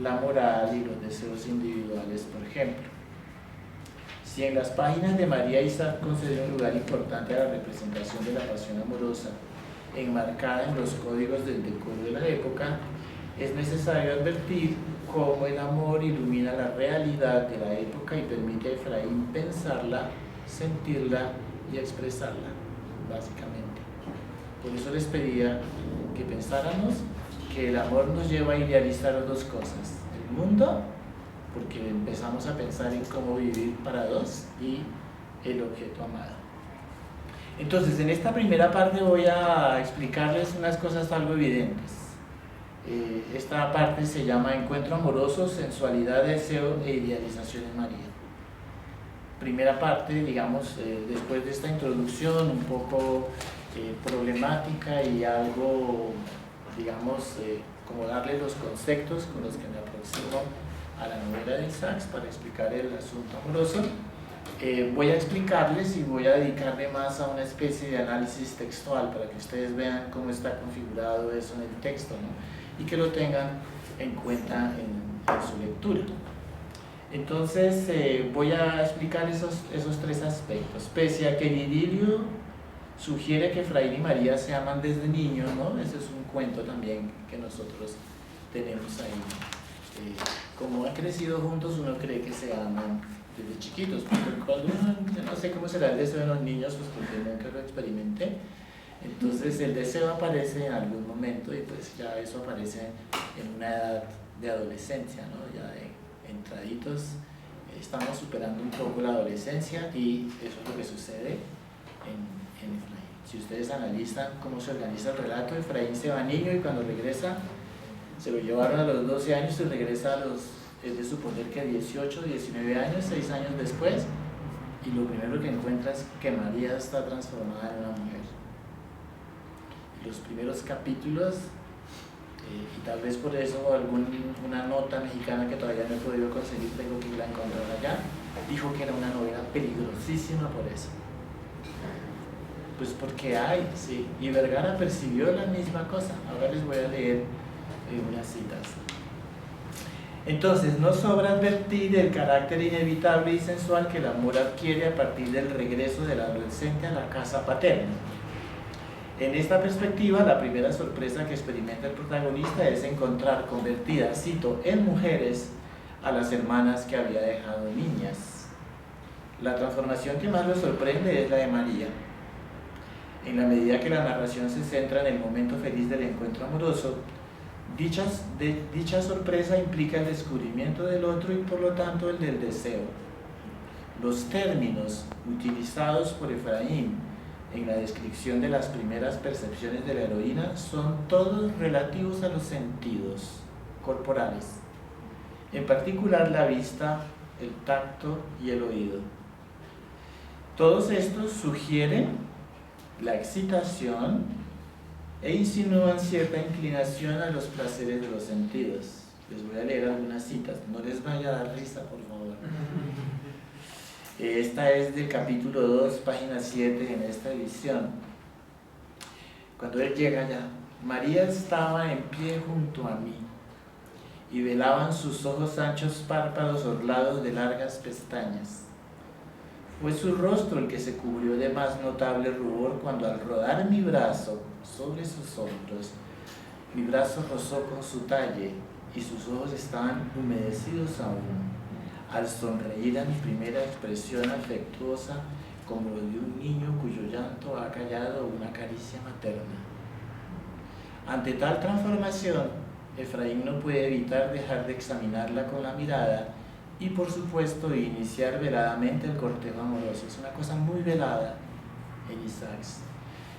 la moral y los deseos individuales, por ejemplo. Si en las páginas de María Isaac concede un lugar importante a la representación de la pasión amorosa, enmarcada en los códigos del decoro de la época, es necesario advertir cómo el amor ilumina la realidad de la época y permite a Efraín pensarla, sentirla y expresarla, básicamente. Por eso les pedía que pensáramos que el amor nos lleva a idealizar 2 cosas: el mundo, porque empezamos a pensar en cómo vivir para 2, y el objeto amado. Entonces, en esta primera parte voy a explicarles unas cosas algo evidentes. Esta parte se llama Encuentro amoroso, sensualidad, deseo e idealización en María. Primera parte, digamos, después de esta introducción un poco problemática y algo, digamos, como darle los conceptos con los que me aproximo a la novela de Isaac para explicar el asunto amoroso. Voy a explicarles y voy a dedicarme más a una especie de análisis textual para que ustedes vean cómo está configurado eso en el texto, ¿no? Y que lo tengan en cuenta en su lectura. Entonces voy a explicar esos 3 aspectos. Pese a que el idilio sugiere que Efraín y María se aman desde niños, ¿no? Ese es un cuento también que nosotros tenemos ahí. Como han crecido juntos, uno cree que se aman desde chiquitos, porque cuando uno, yo no sé cómo será el deseo de los niños, pues porque nunca lo experimenté. Entonces el deseo aparece en algún momento y pues ya eso aparece en una edad de adolescencia, ¿no? Ya de entraditos, estamos superando un poco la adolescencia y eso es lo que sucede en Efraín. Si ustedes analizan cómo se organiza el relato, Efraín se va niño y cuando regresa, se lo llevaron a los 12 años y regresa a los, es de suponer que 18, 19 años, 6 años después, y lo primero que encuentra es que María está transformada en una mujer. Los primeros capítulos, y tal vez por eso una nota mexicana que todavía no he podido conseguir, tengo que la encontrar allá, dijo que era una novela peligrosísima por eso. Pues porque hay, sí, y Vergara percibió la misma cosa. Ahora les voy a leer unas citas. Entonces, no sobra advertir el carácter inevitable y sensual que el amor adquiere a partir del regreso del adolescente a la casa paterna. En esta perspectiva, la primera sorpresa que experimenta el protagonista es encontrar convertidas, cito, en mujeres a las hermanas que había dejado niñas. La transformación que más lo sorprende es la de María. En la medida que la narración se centra en el momento feliz del encuentro amoroso, dicha sorpresa implica el descubrimiento del otro y por lo tanto el del deseo. Los términos utilizados por Efraín en la descripción de las primeras percepciones de la heroína son todos relativos a los sentidos corporales, en particular la vista, el tacto y el oído. Todos estos sugieren la excitación e insinúan cierta inclinación a los placeres de los sentidos. Les voy a leer algunas citas, no les vaya a dar risa, por favor. Esta es del capítulo 2, página 7 en esta edición. Cuando él llega allá, María estaba en pie junto a mí y velaban sus ojos anchos párpados orlados de largas pestañas. Fue su rostro el que se cubrió de más notable rubor cuando al rodar mi brazo sobre sus hombros, mi brazo rozó con su talle y sus ojos estaban humedecidos aún. Al sonreír a mi primera expresión afectuosa, como lo de un niño cuyo llanto ha callado una caricia materna. Ante tal transformación, Efraín no puede evitar dejar de examinarla con la mirada y, por supuesto, iniciar veladamente el cortejo amoroso. Es una cosa muy velada en Isaacs.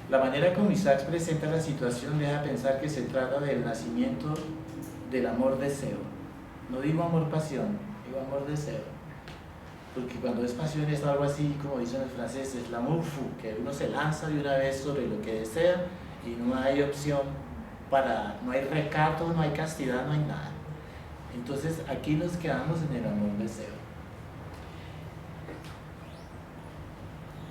La manera como Isaacs presenta la situación deja pensar que se trata del nacimiento del amor-deseo. No digo amor-pasión, digo amor-deseo. Porque cuando es pasión es algo así, como dicen los franceses, l'amour fou, que uno se lanza de una vez sobre lo que desea y no hay opción no hay recato, no hay castidad, no hay nada. Entonces aquí nos quedamos en el amor-deseo.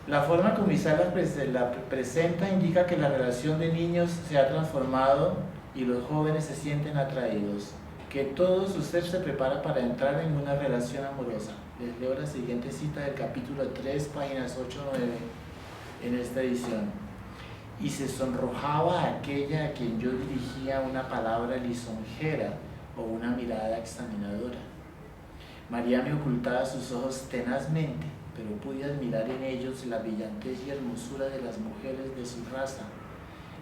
La forma como Isaac la presenta indica que la relación de niños se ha transformado y los jóvenes se sienten atraídos, que todo su ser se prepara para entrar en una relación amorosa. Les leo la siguiente cita del capítulo 3, páginas 8-9 en esta edición. Y se sonrojaba aquella a quien yo dirigía una palabra lisonjera o una mirada examinadora. María me ocultaba sus ojos tenazmente, pero pude admirar en ellos la brillantez y hermosura de las mujeres de su raza,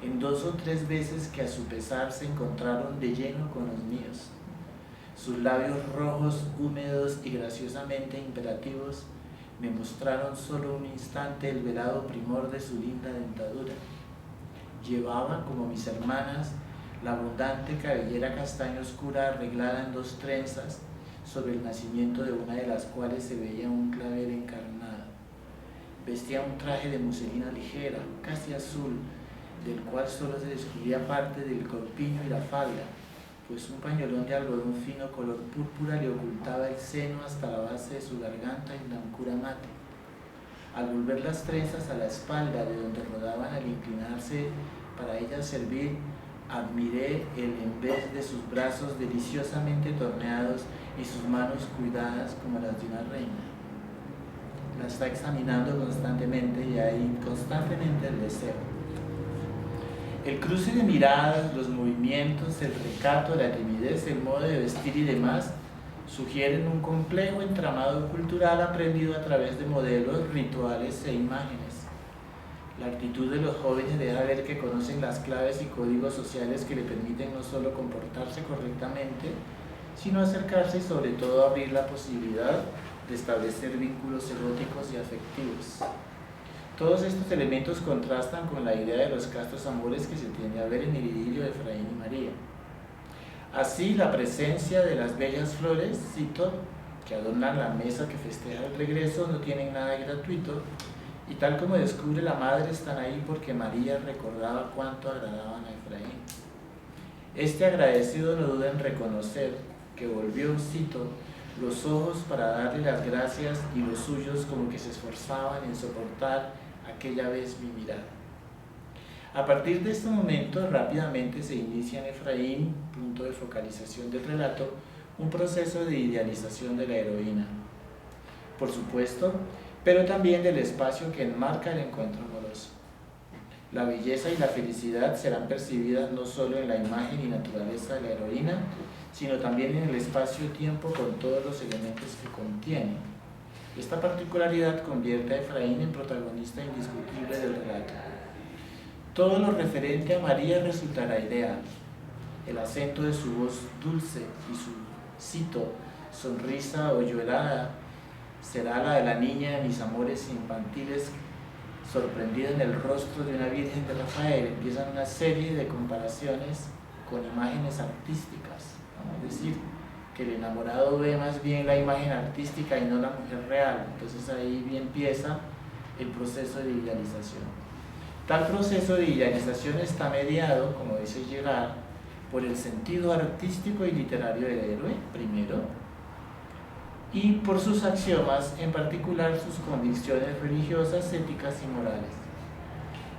en 2 o 3 veces que a su pesar se encontraron de lleno con los míos. Sus labios rojos, húmedos y graciosamente imperativos me mostraron solo un instante el velado primor de su linda dentadura. Llevaba, como mis hermanas, la abundante cabellera castaña oscura arreglada en 2 trenzas, sobre el nacimiento de una de las cuales se veía un clavel encarnado. Vestía un traje de muselina ligera, casi azul, del cual solo se descubría parte del corpiño y la falda, pues un pañolón de algodón fino color púrpura le ocultaba el seno hasta la base de su garganta en blancura mate. Al volver las trenzas a la espalda, de donde rodaban al inclinarse para ellas servir, admiré el envés de sus brazos deliciosamente torneados y sus manos cuidadas como las de una reina. la está examinando constantemente y hay constantemente el deseo. El cruce de miradas, los movimientos, el recato, la timidez, el modo de vestir y demás sugieren un complejo entramado cultural aprendido a través de modelos, rituales e imágenes. La actitud de los jóvenes deja ver que conocen las claves y códigos sociales que le permiten no solo comportarse correctamente, sino acercarse y sobre todo abrir la posibilidad de establecer vínculos eróticos y afectivos. Todos estos elementos contrastan con la idea de los castos amores que se tiende a ver en el idilio de Efraín y María. Así, la presencia de las bellas flores, cito, que adornan la mesa que festeja el regreso, no tienen nada de gratuito, y tal como descubre la madre, están ahí porque María recordaba cuánto agradaban a Efraín. Este agradecido no duda en reconocer que volvió, cito, los ojos para darle las gracias y los suyos como que se esforzaban en soportar aquella vez mi mirada. A partir de este momento, rápidamente se inicia en Efraín, punto de focalización del relato, un proceso de idealización de la heroína, por supuesto, pero también del espacio que enmarca el encuentro amoroso. La belleza y la felicidad serán percibidas no solo en la imagen y naturaleza de la heroína, sino también en el espacio-tiempo con todos los elementos que contiene. Esta particularidad convierte a Efraín en protagonista indiscutible del relato. Todo lo referente a María resultará ideal. El acento de su voz dulce y su, cito, sonrisa hoyuelada será la de la niña de mis amores infantiles, sorprendida en el rostro de una Virgen de Rafael. Empiezan una serie de comparaciones con imágenes artísticas, es decir, que el enamorado ve más bien la imagen artística y no la mujer real. Entonces ahí bien empieza el proceso de idealización. Tal proceso de idealización está mediado, como dice Girard, por el sentido artístico y literario del héroe, primero, y por sus axiomas, en particular sus convicciones religiosas, éticas y morales.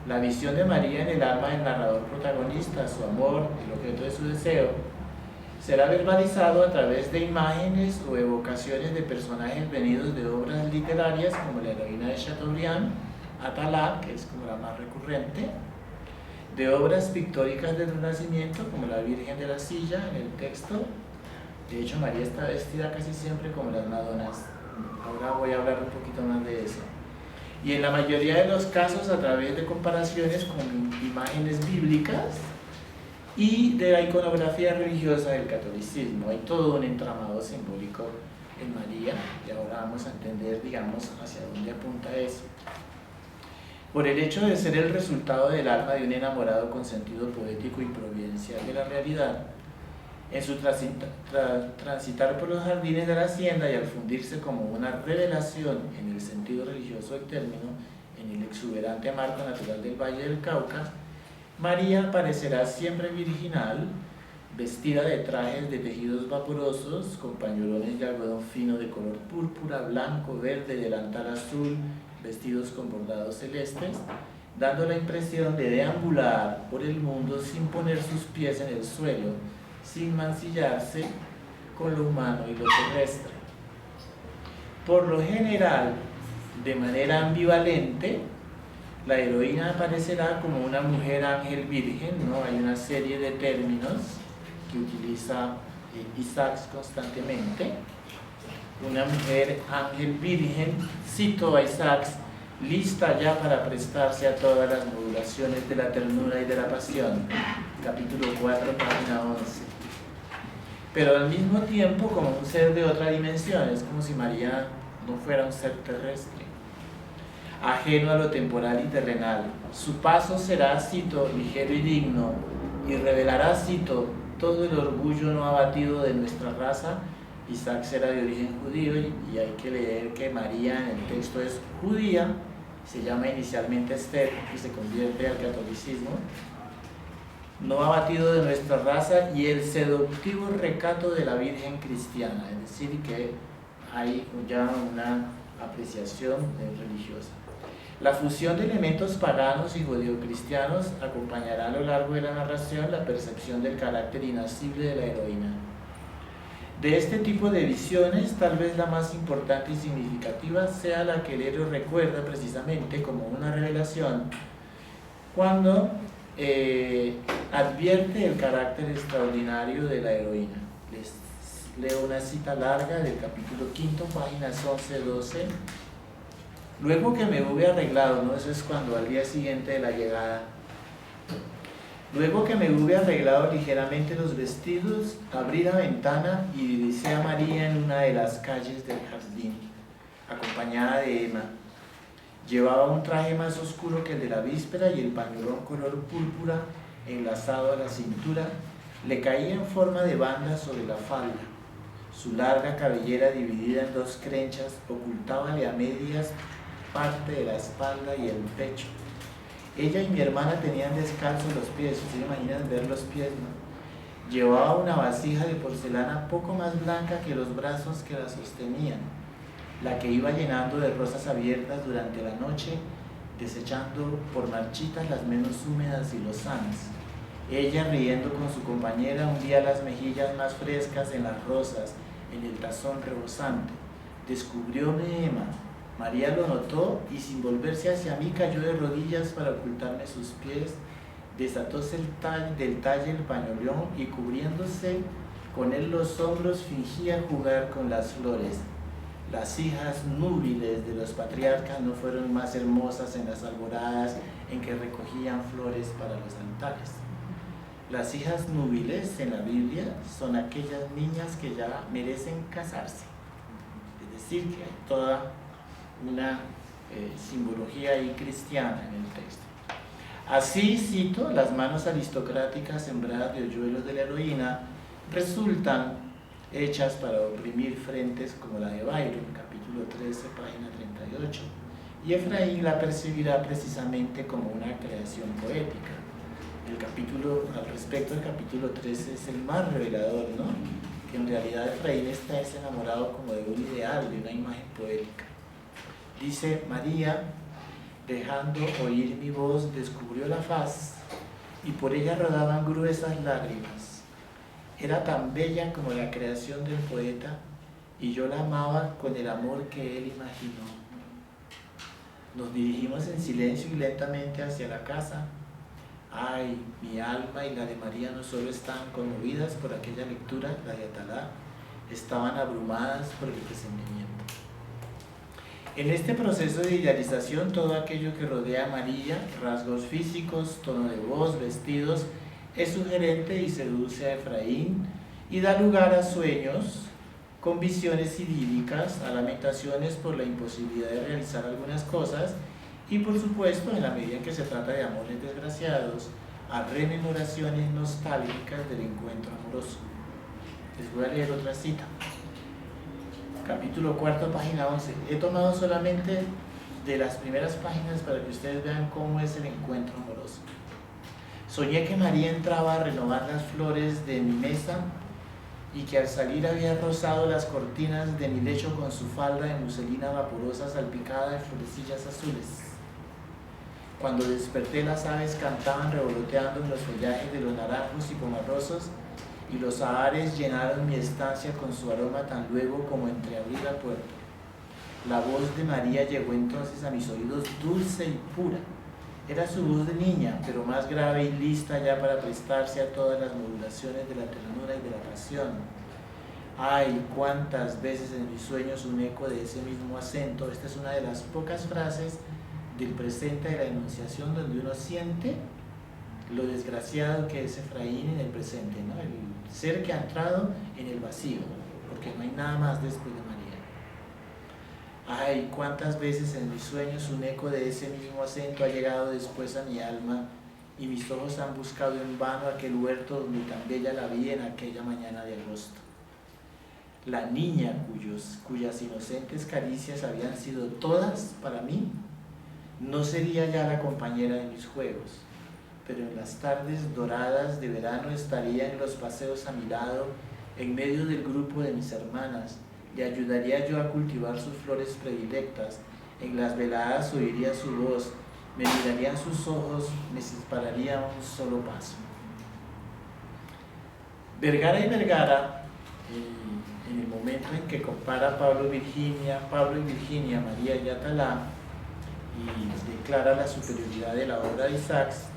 La visión de María en el alma del narrador protagonista, su amor, el objeto de su deseo, será verbalizado a través de imágenes o evocaciones de personajes venidos de obras literarias como la heroína de Chateaubriand, Atala, que es como la más recurrente, de obras pictóricas del Renacimiento como la Virgen de la Silla en el texto. De hecho, María está vestida casi siempre como las Madonas. Ahora voy a hablar un poquito más de eso. Y en la mayoría de los casos a través de comparaciones con imágenes bíblicas y de la iconografía religiosa del catolicismo. Hay todo un entramado simbólico en María y ahora vamos a entender, digamos, hacia dónde apunta eso. Por el hecho de ser el resultado del alma de un enamorado con sentido poético y providencial de la realidad, en su transitar por los jardines de la hacienda y al fundirse como una revelación en el sentido religioso del término, en el exuberante marco natural del Valle del Cauca, María aparecerá siempre virginal, vestida de trajes de tejidos vaporosos, con pañolones de algodón fino de color púrpura, blanco, verde, delantal azul, vestidos con bordados celestes, dando la impresión de deambular por el mundo sin poner sus pies en el suelo, sin mancillarse con lo humano y lo terrestre. Por lo general, de manera ambivalente, la heroína aparecerá como una mujer ángel virgen, ¿no? Hay una serie de términos que utiliza Isaacs constantemente. Una mujer ángel virgen, cito a Isaacs, lista ya para prestarse a todas las modulaciones de la ternura y de la pasión, capítulo 4, página 11. Pero al mismo tiempo como un ser de otra dimensión, es como si María no fuera un ser terrestre, ajeno a lo temporal y terrenal. Su paso será, cito, ligero y digno, y revelará, cito, todo el orgullo no abatido de nuestra raza. Isaac era de origen judío y hay que leer que María en el texto es judía, se llama inicialmente Esther y se convierte al catolicismo, no abatido de nuestra raza, y el seductivo recato de la Virgen cristiana, es decir, que hay ya una apreciación religiosa. La fusión de elementos paganos y judeocristianos acompañará a lo largo de la narración la percepción del carácter inasible de la heroína. De este tipo de visiones, tal vez la más importante y significativa sea la que el héroe recuerda precisamente como una revelación cuando advierte el carácter extraordinario de la heroína. Les leo una cita larga del capítulo 5, páginas 11-12. Luego que me hube arreglado, ¿no? Eso es cuando al día siguiente de la llegada. Luego que me hube arreglado ligeramente los vestidos, abrí la ventana y divisé a María en una de las calles del jardín, acompañada de Emma. Llevaba un traje más oscuro que el de la víspera y el pañolón color púrpura enlazado a la cintura le caía en forma de banda sobre la falda. Su larga cabellera dividida en dos crenchas ocultábale a medias parte de la espalda y el pecho. Ella y mi hermana tenían descalzos los pies, ¿se imaginan ver los pies, no? Llevaba una vasija de porcelana poco más blanca que los brazos que la sostenían, la que iba llenando de rosas abiertas durante la noche, desechando por marchitas las menos húmedas y lozanas. Ella, riendo con su compañera, hundía las mejillas más frescas en las rosas, en el tazón rebosante. Descubrióme Emma. María lo notó y sin volverse hacia mí cayó de rodillas para ocultarme sus pies, desatóse del talle el pañolón y cubriéndose con él los hombros fingía jugar con las flores. Las hijas núbiles de los patriarcas no fueron más hermosas en las alboradas en que recogían flores para los altares. Las hijas núbiles en la Biblia son aquellas niñas que ya merecen casarse, es decir, que hay toda una simbología ahí cristiana en el texto. Así, cito, las manos aristocráticas sembradas de hoyuelos de la heroína resultan hechas para oprimir frentes como la de Byron, capítulo 13, página 38, y Efraín la percibirá precisamente como una creación poética. El capítulo, al respecto del capítulo 13, es el más revelador, ¿no? Que en realidad Efraín está enamorado como de un ideal, de una imagen poética. Dice: María, dejando oír mi voz, descubrió la faz y por ella rodaban gruesas lágrimas. Era tan bella como la creación del poeta y yo la amaba con el amor que él imaginó. Nos dirigimos en silencio y lentamente hacia la casa. Ay, mi alma y la de María no solo estaban conmovidas por aquella lectura, la de Atalá, estaban abrumadas por el presentimiento. En este proceso de idealización, todo aquello que rodea a María, rasgos físicos, tono de voz, vestidos, es sugerente y seduce a Efraín y da lugar a sueños con visiones idílicas, a lamentaciones por la imposibilidad de realizar algunas cosas y, por supuesto, en la medida en que se trata de amores desgraciados, a rememoraciones nostálgicas del encuentro amoroso. Les voy a leer otra cita. Capítulo 4, página 11. He tomado solamente de las primeras páginas para que ustedes vean cómo es el encuentro amoroso. Soñé que María entraba a renovar las flores de mi mesa y que al salir había rozado las cortinas de mi lecho con su falda de muselina vaporosa salpicada de florecillas azules. Cuando desperté, las aves cantaban revoloteando en los follajes de los naranjos y pomarrosos y los ahares llenaron mi estancia con su aroma tan luego como entreabrí la puerta. La voz de María llegó entonces a mis oídos dulce y pura. Era su voz de niña, pero más grave y lista ya para prestarse a todas las modulaciones de la ternura y de la pasión. Ay, cuántas veces en mis sueños un eco de ese mismo acento. Esta es una de las pocas frases del presente de la Enunciación donde uno siente lo desgraciado que es Efraín en el presente, ¿no? El ser que ha entrado en el vacío, porque no hay nada más después de María. Ay, cuántas veces en mis sueños un eco de ese mismo acento ha llegado después a mi alma y mis ojos han buscado en vano aquel huerto donde tan bella la vi en aquella mañana de agosto. La niña cuyas inocentes caricias habían sido todas para mí, no sería ya la compañera de mis juegos, pero en las tardes doradas de verano estaría en los paseos a mi lado, en medio del grupo de mis hermanas, le ayudaría yo a cultivar sus flores predilectas, en las veladas oiría su voz, me mirarían sus ojos, me separaría un solo paso. Vergara y Vergara, en el momento en que compara Pablo y Virginia, María y Atalá, y declara la superioridad de la obra de Isaacs,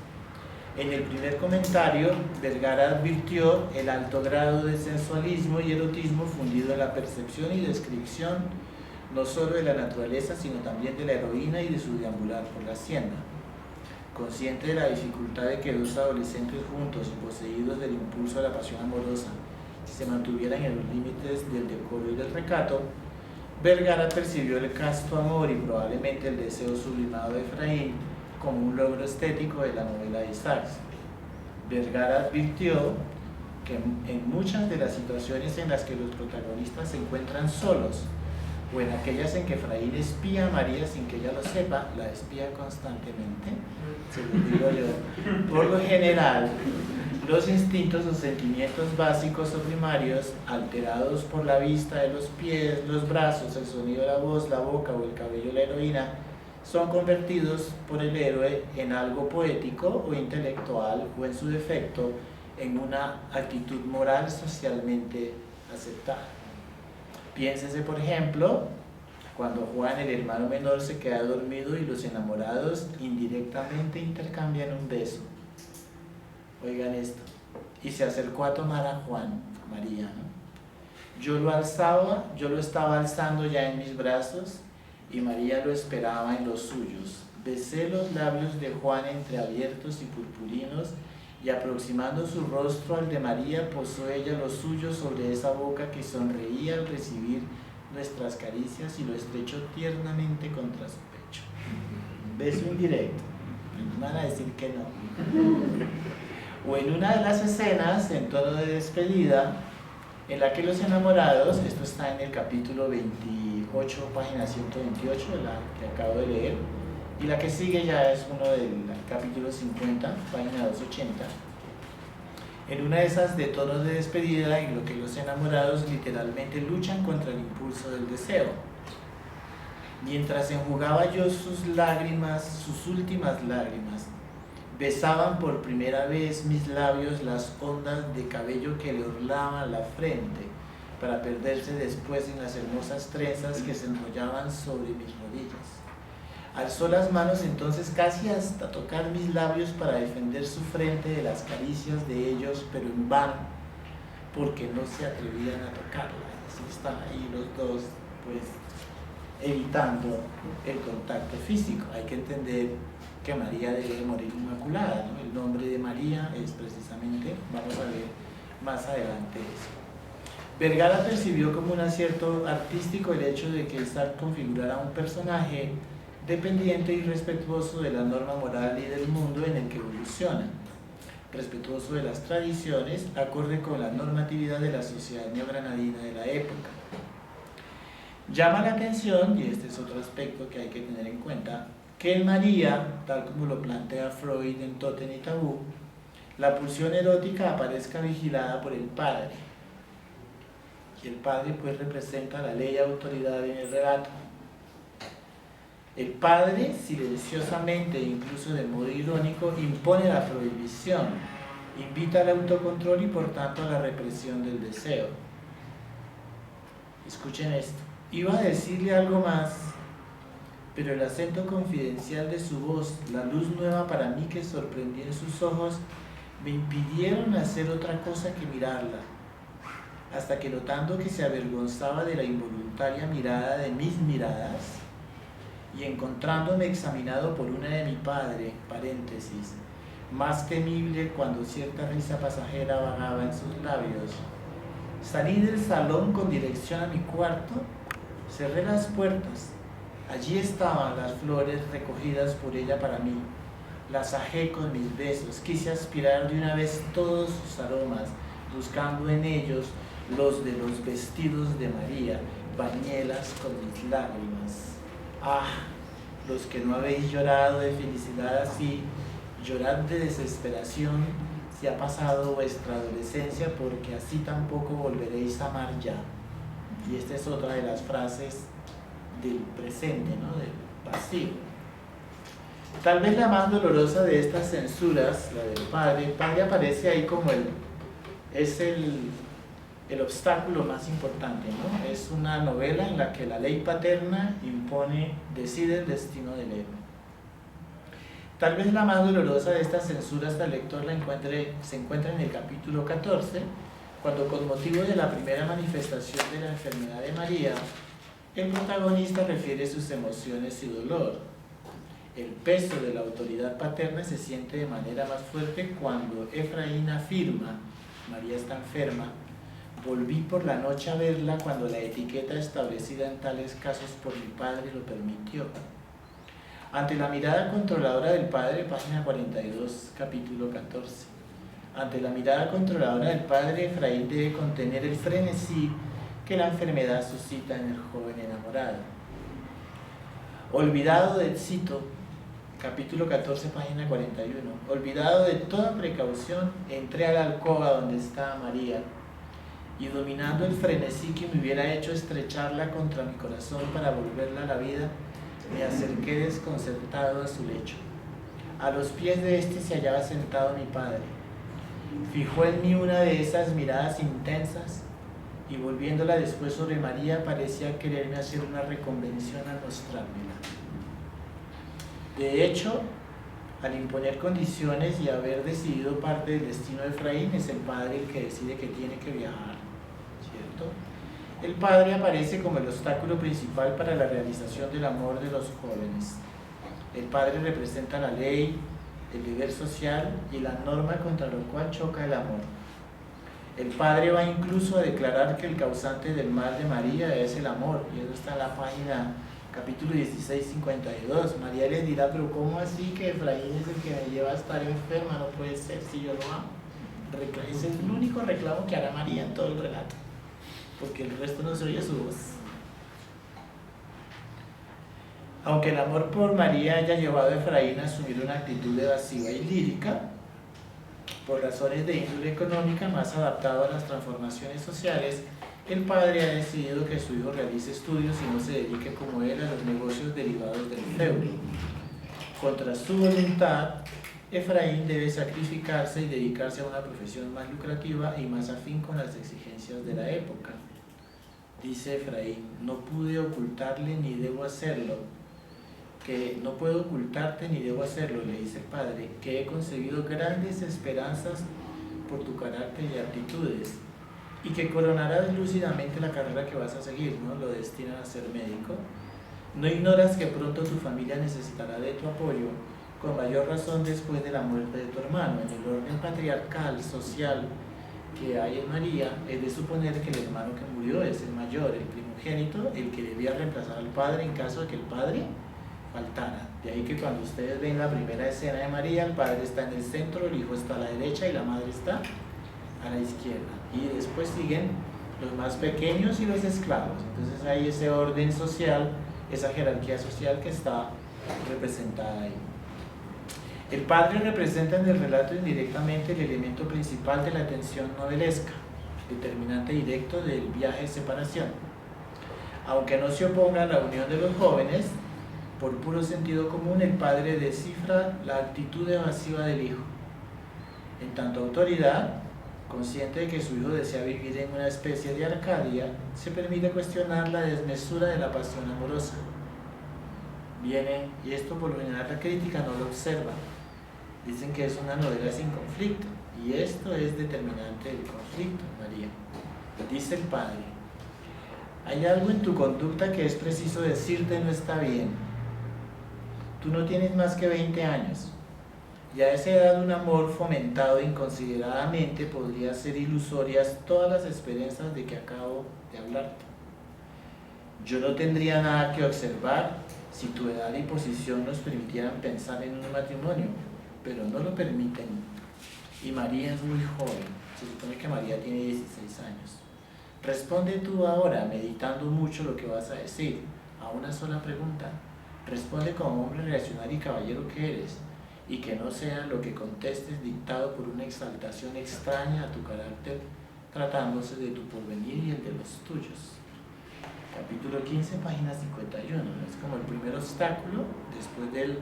en el primer comentario, Vergara advirtió el alto grado de sensualismo y erotismo fundido en la percepción y descripción no solo de la naturaleza, sino también de la heroína y de su deambular por la hacienda. Consciente de la dificultad de que dos adolescentes juntos y poseídos del impulso de la pasión amorosa se mantuvieran en los límites del decoro y del recato, Vergara percibió el casto amor y probablemente el deseo sublimado de Efraín como un logro estético de la novela de Isaacs. Vergara advirtió que en muchas de las situaciones en las que los protagonistas se encuentran solos, o en aquellas en que Efraín espía a María sin que ella lo sepa, la espía constantemente, se lo digo yo, por lo general, los instintos o sentimientos básicos o primarios, alterados por la vista de los pies, los brazos, el sonido de la voz, la boca o el cabello de la heroína, son convertidos por el héroe en algo poético o intelectual, o en su defecto, en una actitud moral socialmente aceptada. Piénsese, por ejemplo, cuando Juan, el hermano menor, se queda dormido y los enamorados indirectamente intercambian un beso. Oigan esto. Y se acercó a tomar a Juan, a María, ¿no? Yo lo estaba alzando ya en mis brazos y María lo esperaba en los suyos. Besé los labios de Juan entreabiertos y purpurinos y aproximando su rostro al de María, posó ella los suyos sobre esa boca que sonreía al recibir nuestras caricias y lo estrechó tiernamente contra su pecho. Beso indirecto. Van a decir que no. O en una de las escenas, en tono de despedida, en la que los enamorados, esto está en el capítulo 28, página 128, la que acabo de leer, y la que sigue ya es uno del capítulo 50, página 280. En una de esas de tonos de despedida, en lo que los enamorados literalmente luchan contra el impulso del deseo. Mientras enjugaba yo sus lágrimas, sus últimas lágrimas, besaban por primera vez mis labios las ondas de cabello que le orlaban la frente, para perderse después en las hermosas trenzas que se enrollaban sobre mis rodillas. Alzó las manos entonces casi hasta tocar mis labios para defender su frente de las caricias de ellos, pero en vano, porque no se atrevían a tocarla. Así están ahí los dos, pues, evitando el contacto físico. Hay que entender que María debe morir inmaculada, ¿no? El nombre de María es precisamente, vamos a ver más adelante eso. Vergara percibió como un acierto artístico el hecho de que Isaac configurara un personaje dependiente y respetuoso de la norma moral y del mundo en el que evoluciona, respetuoso de las tradiciones, acorde con la normatividad de la sociedad neogranadina de la época. Llama la atención, y este es otro aspecto que hay que tener en cuenta, que en María, tal como lo plantea Freud en Totem y Tabú, la pulsión erótica aparezca vigilada por el padre. Y el padre pues representa la ley y autoridad en el relato. El padre, silenciosamente e incluso de modo irónico, impone la prohibición, invita al autocontrol y por tanto a la represión del deseo. Escuchen esto. Iba a decirle algo más, pero el acento confidencial de su voz, la luz nueva para mí que sorprendí en sus ojos, me impidieron hacer otra cosa que mirarla, hasta que notando que se avergonzaba de la involuntaria mirada de mis miradas, y encontrándome examinado por una de mi padre, paréntesis, más temible cuando cierta risa pasajera vagaba en sus labios, salí del salón con dirección a mi cuarto, cerré las puertas. Allí estaban las flores recogidas por ella para mí. Las ajé con mis besos, quise aspirar de una vez todos sus aromas, buscando en ellos los de los vestidos de María, bañelas con mis lágrimas. Ah, los que no habéis llorado de felicidad así, llorad de desesperación si ha pasado vuestra adolescencia, porque así tampoco volveréis a amar ya. Y esta es otra de las frases del presente, ¿no? Del pasivo. Tal vez la más dolorosa de estas censuras, la del padre. El padre aparece ahí como es el obstáculo más importante, ¿no? Es una novela en la que la ley paterna decide el destino del héroe. Tal vez la más dolorosa de estas censuras del lector se encuentra en el capítulo 14, cuando con motivo de la primera manifestación de la enfermedad de María, el protagonista refiere sus emociones y dolor. El peso de la autoridad paterna se siente de manera más fuerte cuando Efraín afirma: María está enferma, volví por la noche a verla cuando la etiqueta establecida en tales casos por mi padre lo permitió. Ante la mirada controladora del padre, página 42, capítulo 14. Ante la mirada controladora del padre, Efraín debe contener el frenesí que la enfermedad suscita en el joven enamorado. Olvidado de Cito, capítulo 14, página 41. Olvidado de toda precaución, entré a la alcoba donde estaba María y, dominando el frenesí que me hubiera hecho estrecharla contra mi corazón para volverla a la vida, me acerqué desconcertado a su lecho. A los pies de éste se hallaba sentado mi padre. Fijó en mí una de esas miradas intensas y, volviéndola después sobre María, parecía quererme hacer una reconvención al mostrármela. De hecho, al imponer condiciones y haber decidido parte del destino de Efraín, es el padre el que decide que tiene que viajar, ¿cierto? El padre aparece como el obstáculo principal para la realización del amor de los jóvenes. El padre representa la ley, el deber social y la norma contra lo cual choca el amor. El padre va incluso a declarar que el causante del mal de María es el amor, y eso está en la página capítulo 16, 52. María les dirá: pero ¿cómo así que Efraín es el que me lleva a estar enferma? No puede ser si yo lo amo. Ese es el único reclamo que hará María en todo el relato, porque el resto no se oye su voz. Aunque el amor por María haya llevado a Efraín a asumir una actitud evasiva y lírica, por razones de índole económica más adaptado a las transformaciones sociales, el padre ha decidido que su hijo realice estudios y no se dedique como él a los negocios derivados del feudo. Contra su voluntad, Efraín debe sacrificarse y dedicarse a una profesión más lucrativa y más afín con las exigencias de la época. Dice Efraín: no pude ocultarle ni debo hacerlo, que no puedo ocultarte ni debo hacerlo, le dice el padre, que he concebido grandes esperanzas por tu carácter y aptitudes, y que coronarás lúcidamente la carrera que vas a seguir, ¿no? Lo destinan a ser médico. No ignoras que pronto tu familia necesitará de tu apoyo, con mayor razón después de la muerte de tu hermano. En el orden patriarcal, social que hay en María, es de suponer que el hermano que murió es el mayor, el primogénito, el que debía reemplazar al padre en caso de que el padre faltara. De ahí que cuando ustedes ven la primera escena de María, el padre está en el centro, el hijo está a la derecha y la madre está a la izquierda. Y después siguen los más pequeños y los esclavos. Entonces hay ese orden social, esa jerarquía social que está representada ahí. El padre representa en el relato indirectamente el elemento principal de la tensión novelesca, determinante directo del viaje de separación. Aunque no se oponga a la unión de los jóvenes, por puro sentido común, el padre descifra la actitud evasiva del hijo. En tanto autoridad, consciente de que su hijo desea vivir en una especie de Arcadia, se permite cuestionar la desmesura de la pasión amorosa. Y esto por lo general la crítica no lo observa. Dicen que es una novela sin conflicto, y esto es determinante del conflicto, María. Dice el padre: hay algo en tu conducta que es preciso decirte no está bien. Tú no tienes más que 20 años, y a esa edad un amor fomentado inconsideradamente podría hacer ilusorias todas las esperanzas de que acabo de hablarte. Yo no tendría nada que observar si tu edad y posición nos permitieran pensar en un matrimonio, pero no lo permiten. Y María es muy joven, se supone que María tiene 16 años. Responde tú ahora, meditando mucho lo que vas a decir, a una sola pregunta. Responde como hombre reaccionario y caballero que eres, y que no sea lo que contestes dictado por una exaltación extraña a tu carácter, tratándose de tu porvenir y el de los tuyos. Capítulo 15, página 51. Es como el primer obstáculo, después del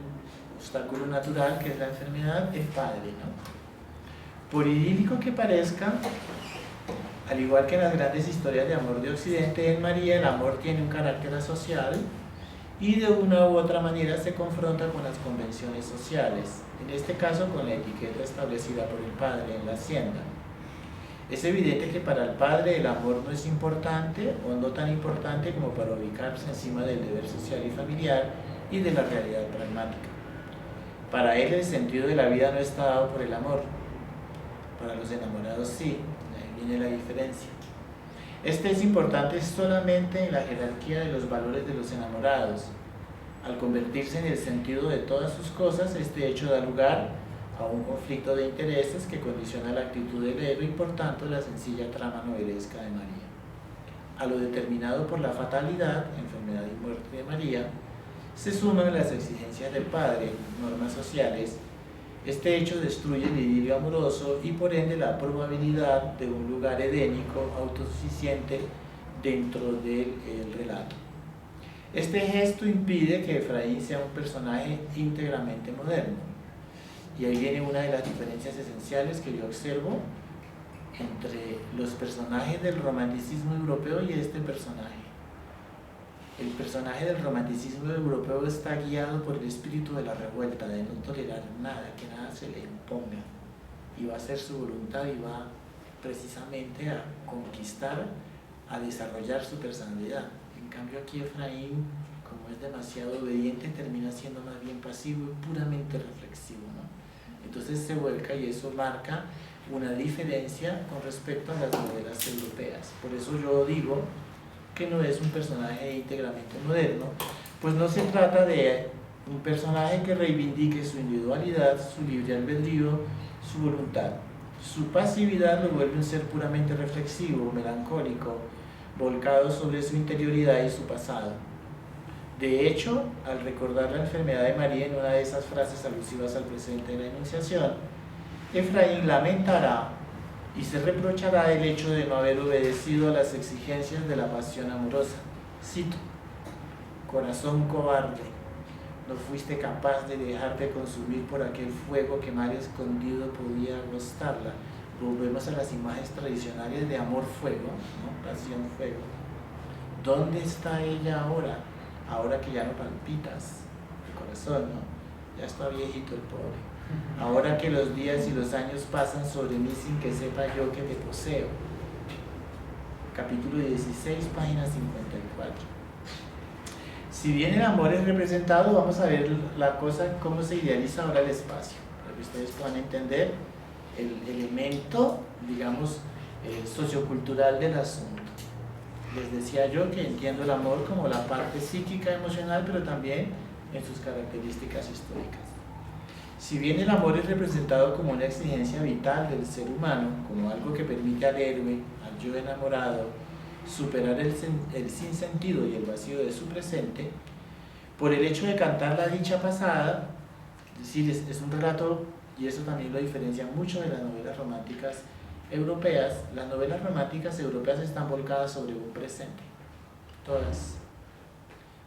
obstáculo natural, que es la enfermedad, el padre, ¿no? Por idílico que parezca, Al igual que en las grandes historias de amor de Occidente, en María el amor tiene un carácter asocial y de una u otra manera se confronta con las convenciones sociales, en este caso con la etiqueta establecida por el padre en la hacienda. Es evidente que para el padre el amor no es importante o no tan importante como para ubicarse encima del deber social y familiar y de la realidad pragmática. Para él el sentido de la vida no está dado por el amor, para los enamorados sí, ahí viene la diferencia. Este es importante solamente en la jerarquía de los valores de los enamorados. Al convertirse en el sentido de todas sus cosas, este hecho da lugar a un conflicto de intereses que condiciona la actitud del héroe y por tanto la sencilla trama novelesca de María. A lo determinado por la fatalidad, enfermedad y muerte de María, se suman las exigencias del padre, normas sociales. Este hecho destruye el idilio amoroso y por ende la probabilidad de un lugar edénico autosuficiente dentro del relato. Este gesto impide que Efraín sea un personaje íntegramente moderno. Y ahí viene una de las diferencias esenciales que yo observo entre los personajes del romanticismo europeo y este personaje. El personaje del romanticismo europeo está guiado por el espíritu de la revuelta, de no tolerar nada, que nada se le imponga, y va a hacer su voluntad y va precisamente a conquistar, a desarrollar su personalidad. En cambio aquí Efraín, como es demasiado obediente, termina siendo más bien pasivo y puramente reflexivo, ¿no? Entonces se vuelca y eso marca una diferencia con respecto a las novelas europeas. Por eso yo digo que no es un personaje íntegramente moderno, pues no se trata de un personaje que reivindique su individualidad, su libre albedrío, su voluntad. Su pasividad lo vuelve un ser puramente reflexivo, melancólico, volcado sobre su interioridad y su pasado. De hecho, al recordar la enfermedad de María en una de esas frases alusivas al presente de la Enunciación, Efraín lamentará y se reprochará el hecho de no haber obedecido a las exigencias de la pasión amorosa. Cito: corazón cobarde, no fuiste capaz de dejarte consumir por aquel fuego que mal escondido podía agostarla. Volvemos a las imágenes tradicionales de amor-fuego, ¿no? Pasión-fuego. ¿Dónde está ella ahora? Ahora que ya no palpitas el corazón, ¿no? Ya está viejito el pobre. Ahora que los días y los años pasan sobre mí sin que sepa yo que te poseo. Capítulo 16, página 54. Si bien el amor es representado, vamos a ver la cosa, cómo se idealiza ahora el espacio, para que ustedes puedan entender el elemento, digamos, sociocultural del asunto. Les decía yo que entiendo el amor como la parte psíquica, emocional, pero también en sus características históricas. Si bien el amor es representado como una exigencia vital del ser humano, como algo que permite al héroe, al yo enamorado, superar el sinsentido y el vacío de su presente, por el hecho de cantar la dicha pasada, es decir, es un relato, y eso también lo diferencia mucho de las novelas románticas europeas. Las novelas románticas europeas están volcadas sobre un presente, todas,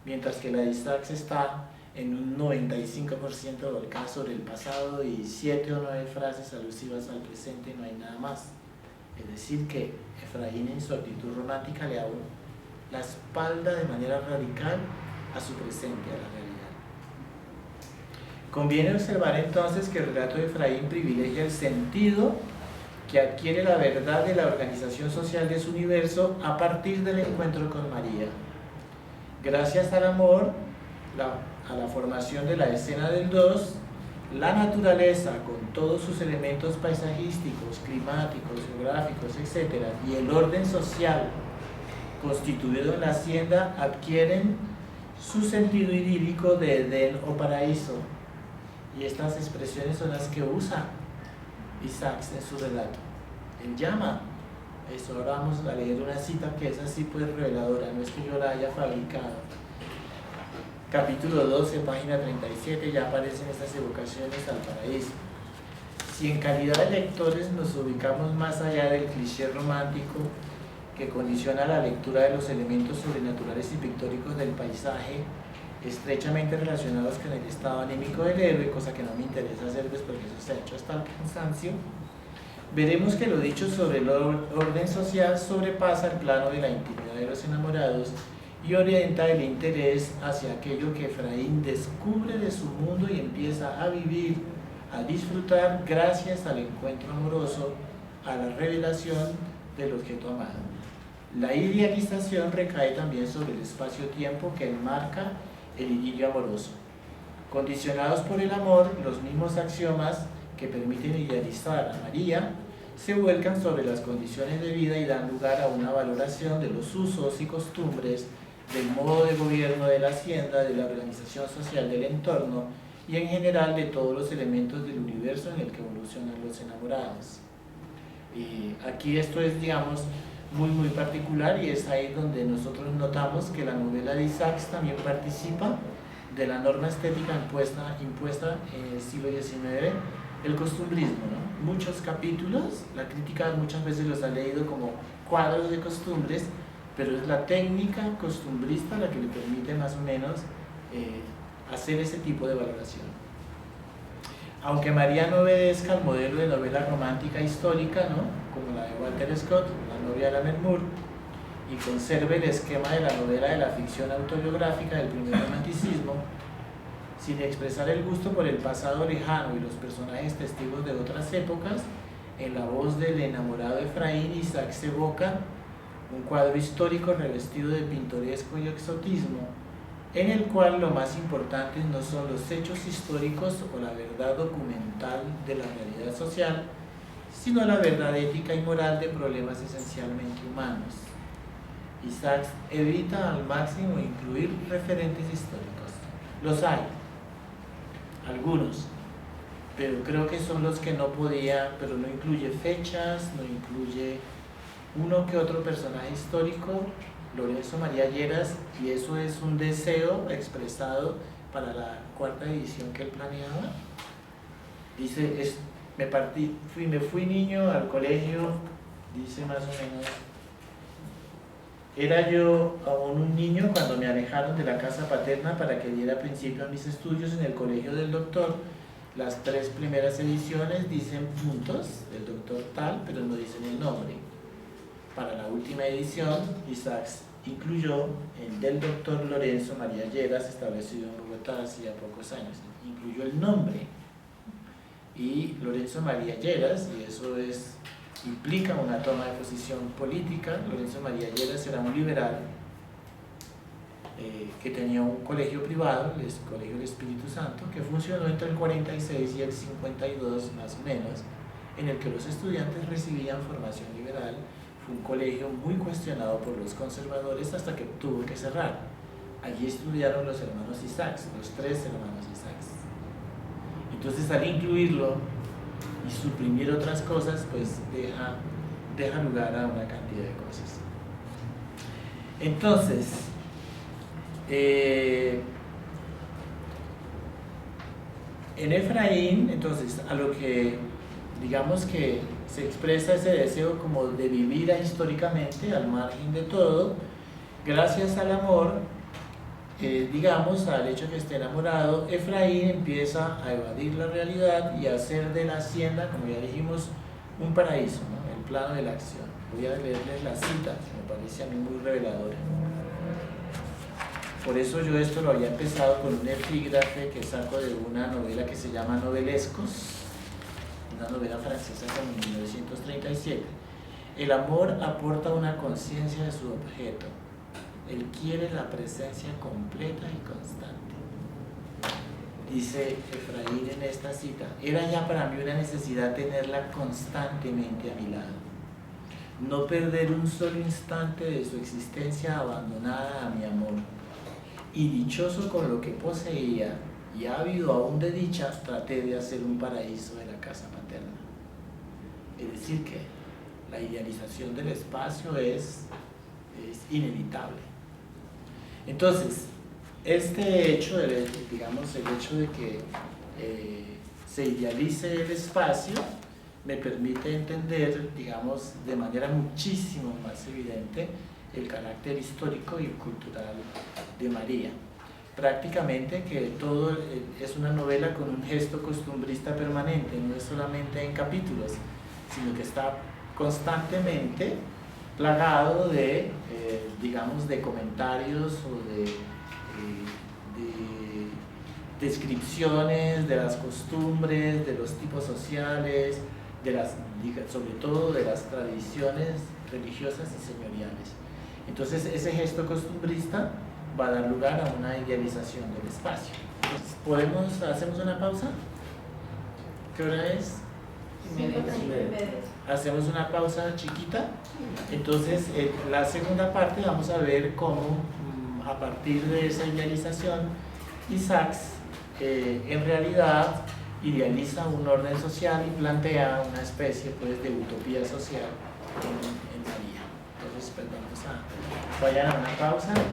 mientras que la de Sachs está en un 95% volcada sobre el pasado y 7 o 9 frases alusivas al presente, no hay nada más. Es decir, que Efraín en su actitud romántica le da la espalda de manera radical a su presente, a la realidad. Conviene observar entonces que el relato de Efraín privilegia el sentido que adquiere la verdad de la organización social de su universo a partir del encuentro con María. Gracias al amor, a la formación de la escena del 2, la naturaleza con todos sus elementos paisajísticos, climáticos, geográficos, etc., y el orden social constituido en la hacienda adquieren su sentido idílico de Edén o paraíso. Y estas expresiones son las que usa Isaacs en su relato. Él llama eso. Ahora vamos a leer una cita que es así pues reveladora, no es que yo la haya fabricado. Capítulo 12, página 37, ya aparecen estas evocaciones al paraíso. Si en calidad de lectores nos ubicamos más allá del cliché romántico que condiciona la lectura de los elementos sobrenaturales y pictóricos del paisaje, estrechamente relacionados con el estado anímico del héroe, cosa que no me interesa hacer pues porque eso se ha hecho hasta el cansancio, veremos que lo dicho sobre el orden social sobrepasa el plano de la intimidad de los enamorados y orienta el interés hacia aquello que Efraín descubre de su mundo y empieza a vivir, a disfrutar gracias al encuentro amoroso, a la revelación del objeto amado. La idealización recae también sobre el espacio-tiempo que enmarca el idilio amoroso. Condicionados por el amor, los mismos axiomas que permiten idealizar a María se vuelcan sobre las condiciones de vida y dan lugar a una valoración de los usos y costumbres, del modo de gobierno de la hacienda, de la organización social del entorno y en general de todos los elementos del universo en el que evolucionan los enamorados. Y aquí esto es, digamos, muy particular, y es ahí donde nosotros notamos que la novela de Isaacs también participa de la norma estética impuesta en el siglo XIX, el costumbrismo, ¿no? Muchos capítulos, la crítica muchas veces los ha leído como cuadros de costumbres, pero es la técnica costumbrista la que le permite más o menos hacer ese tipo de valoración. Aunque María no obedezca al modelo de novela romántica histórica, ¿no?, como la de Walter Scott, la novia de Lammermoor Moore, y conserve el esquema de la novela de la ficción autobiográfica del primer romanticismo, sin expresar el gusto por el pasado lejano y los personajes testigos de otras épocas, en la voz del enamorado Efraín, Isaacs evoca un cuadro histórico revestido de pintoresco y exotismo, en el cual lo más importante no son los hechos históricos o la verdad documental de la realidad social, sino la verdad ética y moral de problemas esencialmente humanos. Isaacs evita al máximo incluir referentes históricos. Los hay, algunos, pero creo que son los que no podía, pero no incluye fechas, no incluye uno que otro personaje histórico, Lorenzo María Lleras, y eso es un deseo expresado para la cuarta edición que él planeaba. Dice, me fui niño al colegio, dice más o menos, era yo aún un niño cuando me alejaron de la casa paterna para que diera principio a mis estudios en el colegio del doctor. Las 3 primeras ediciones dicen puntos, el doctor tal, pero no dicen el nombre. Para la última edición, Isaacs incluyó el del doctor Lorenzo María Lleras, establecido en Bogotá hacía pocos años. Incluyó el nombre. Y Lorenzo María Lleras, y eso implica una toma de posición política. Lorenzo María Lleras era un liberal que tenía un colegio privado, el Colegio del Espíritu Santo, que funcionó entre el 46 y el 52 más o menos, en el que los estudiantes recibían formación liberal. Fue un colegio muy cuestionado por los conservadores hasta que tuvo que cerrar. Allí estudiaron los hermanos Isaacs, los 3 hermanos Isaacs. Entonces, al incluirlo y suprimir otras cosas, pues deja lugar a una cantidad de cosas. Entonces, en Efraín, entonces, a lo que digamos que se expresa ese deseo como de vivir históricamente al margen de todo, gracias al amor, digamos, al hecho de que esté enamorado, Efraín empieza a evadir la realidad y a hacer de la hacienda, como ya dijimos, un paraíso, ¿no?, el plano de la acción. Voy a leerles la cita, que me parece a mí muy reveladora. Por eso yo esto lo había empezado con un epígrafe que saco de una novela que se llama Novelescos, una novela francesa como en 1937. El amor aporta una conciencia de su objeto. Él quiere la presencia completa y constante. Dice Efraín en esta cita, era ya para mí una necesidad tenerla constantemente a mi lado. No perder un solo instante de su existencia abandonada a mi amor. Y dichoso con lo que poseía, y ávido aún de dicha, traté de hacer un paraíso de la casa paterna. Es decir que la idealización del espacio es inevitable. Entonces, este hecho, digamos, el hecho de que se idealice el espacio, me permite entender, digamos, de manera muchísimo más evidente el carácter histórico y cultural de María. Prácticamente que todo es una novela con un gesto costumbrista permanente, no es solamente en capítulos, sino que está constantemente plagado de, digamos, de comentarios o de descripciones de las costumbres, de los tipos sociales, sobre todo de las tradiciones religiosas y señoriales. Entonces ese gesto costumbrista va a dar lugar a una idealización del espacio. Entonces, ¿hacemos una pausa? ¿Qué hora es? 5:30. Hacemos una pausa chiquita. Entonces, la segunda parte vamos a ver cómo, a partir de esa idealización, Isaacs en realidad idealiza un orden social y plantea una especie, pues, de utopía social en María. Entonces, pues, vayan a una pausa.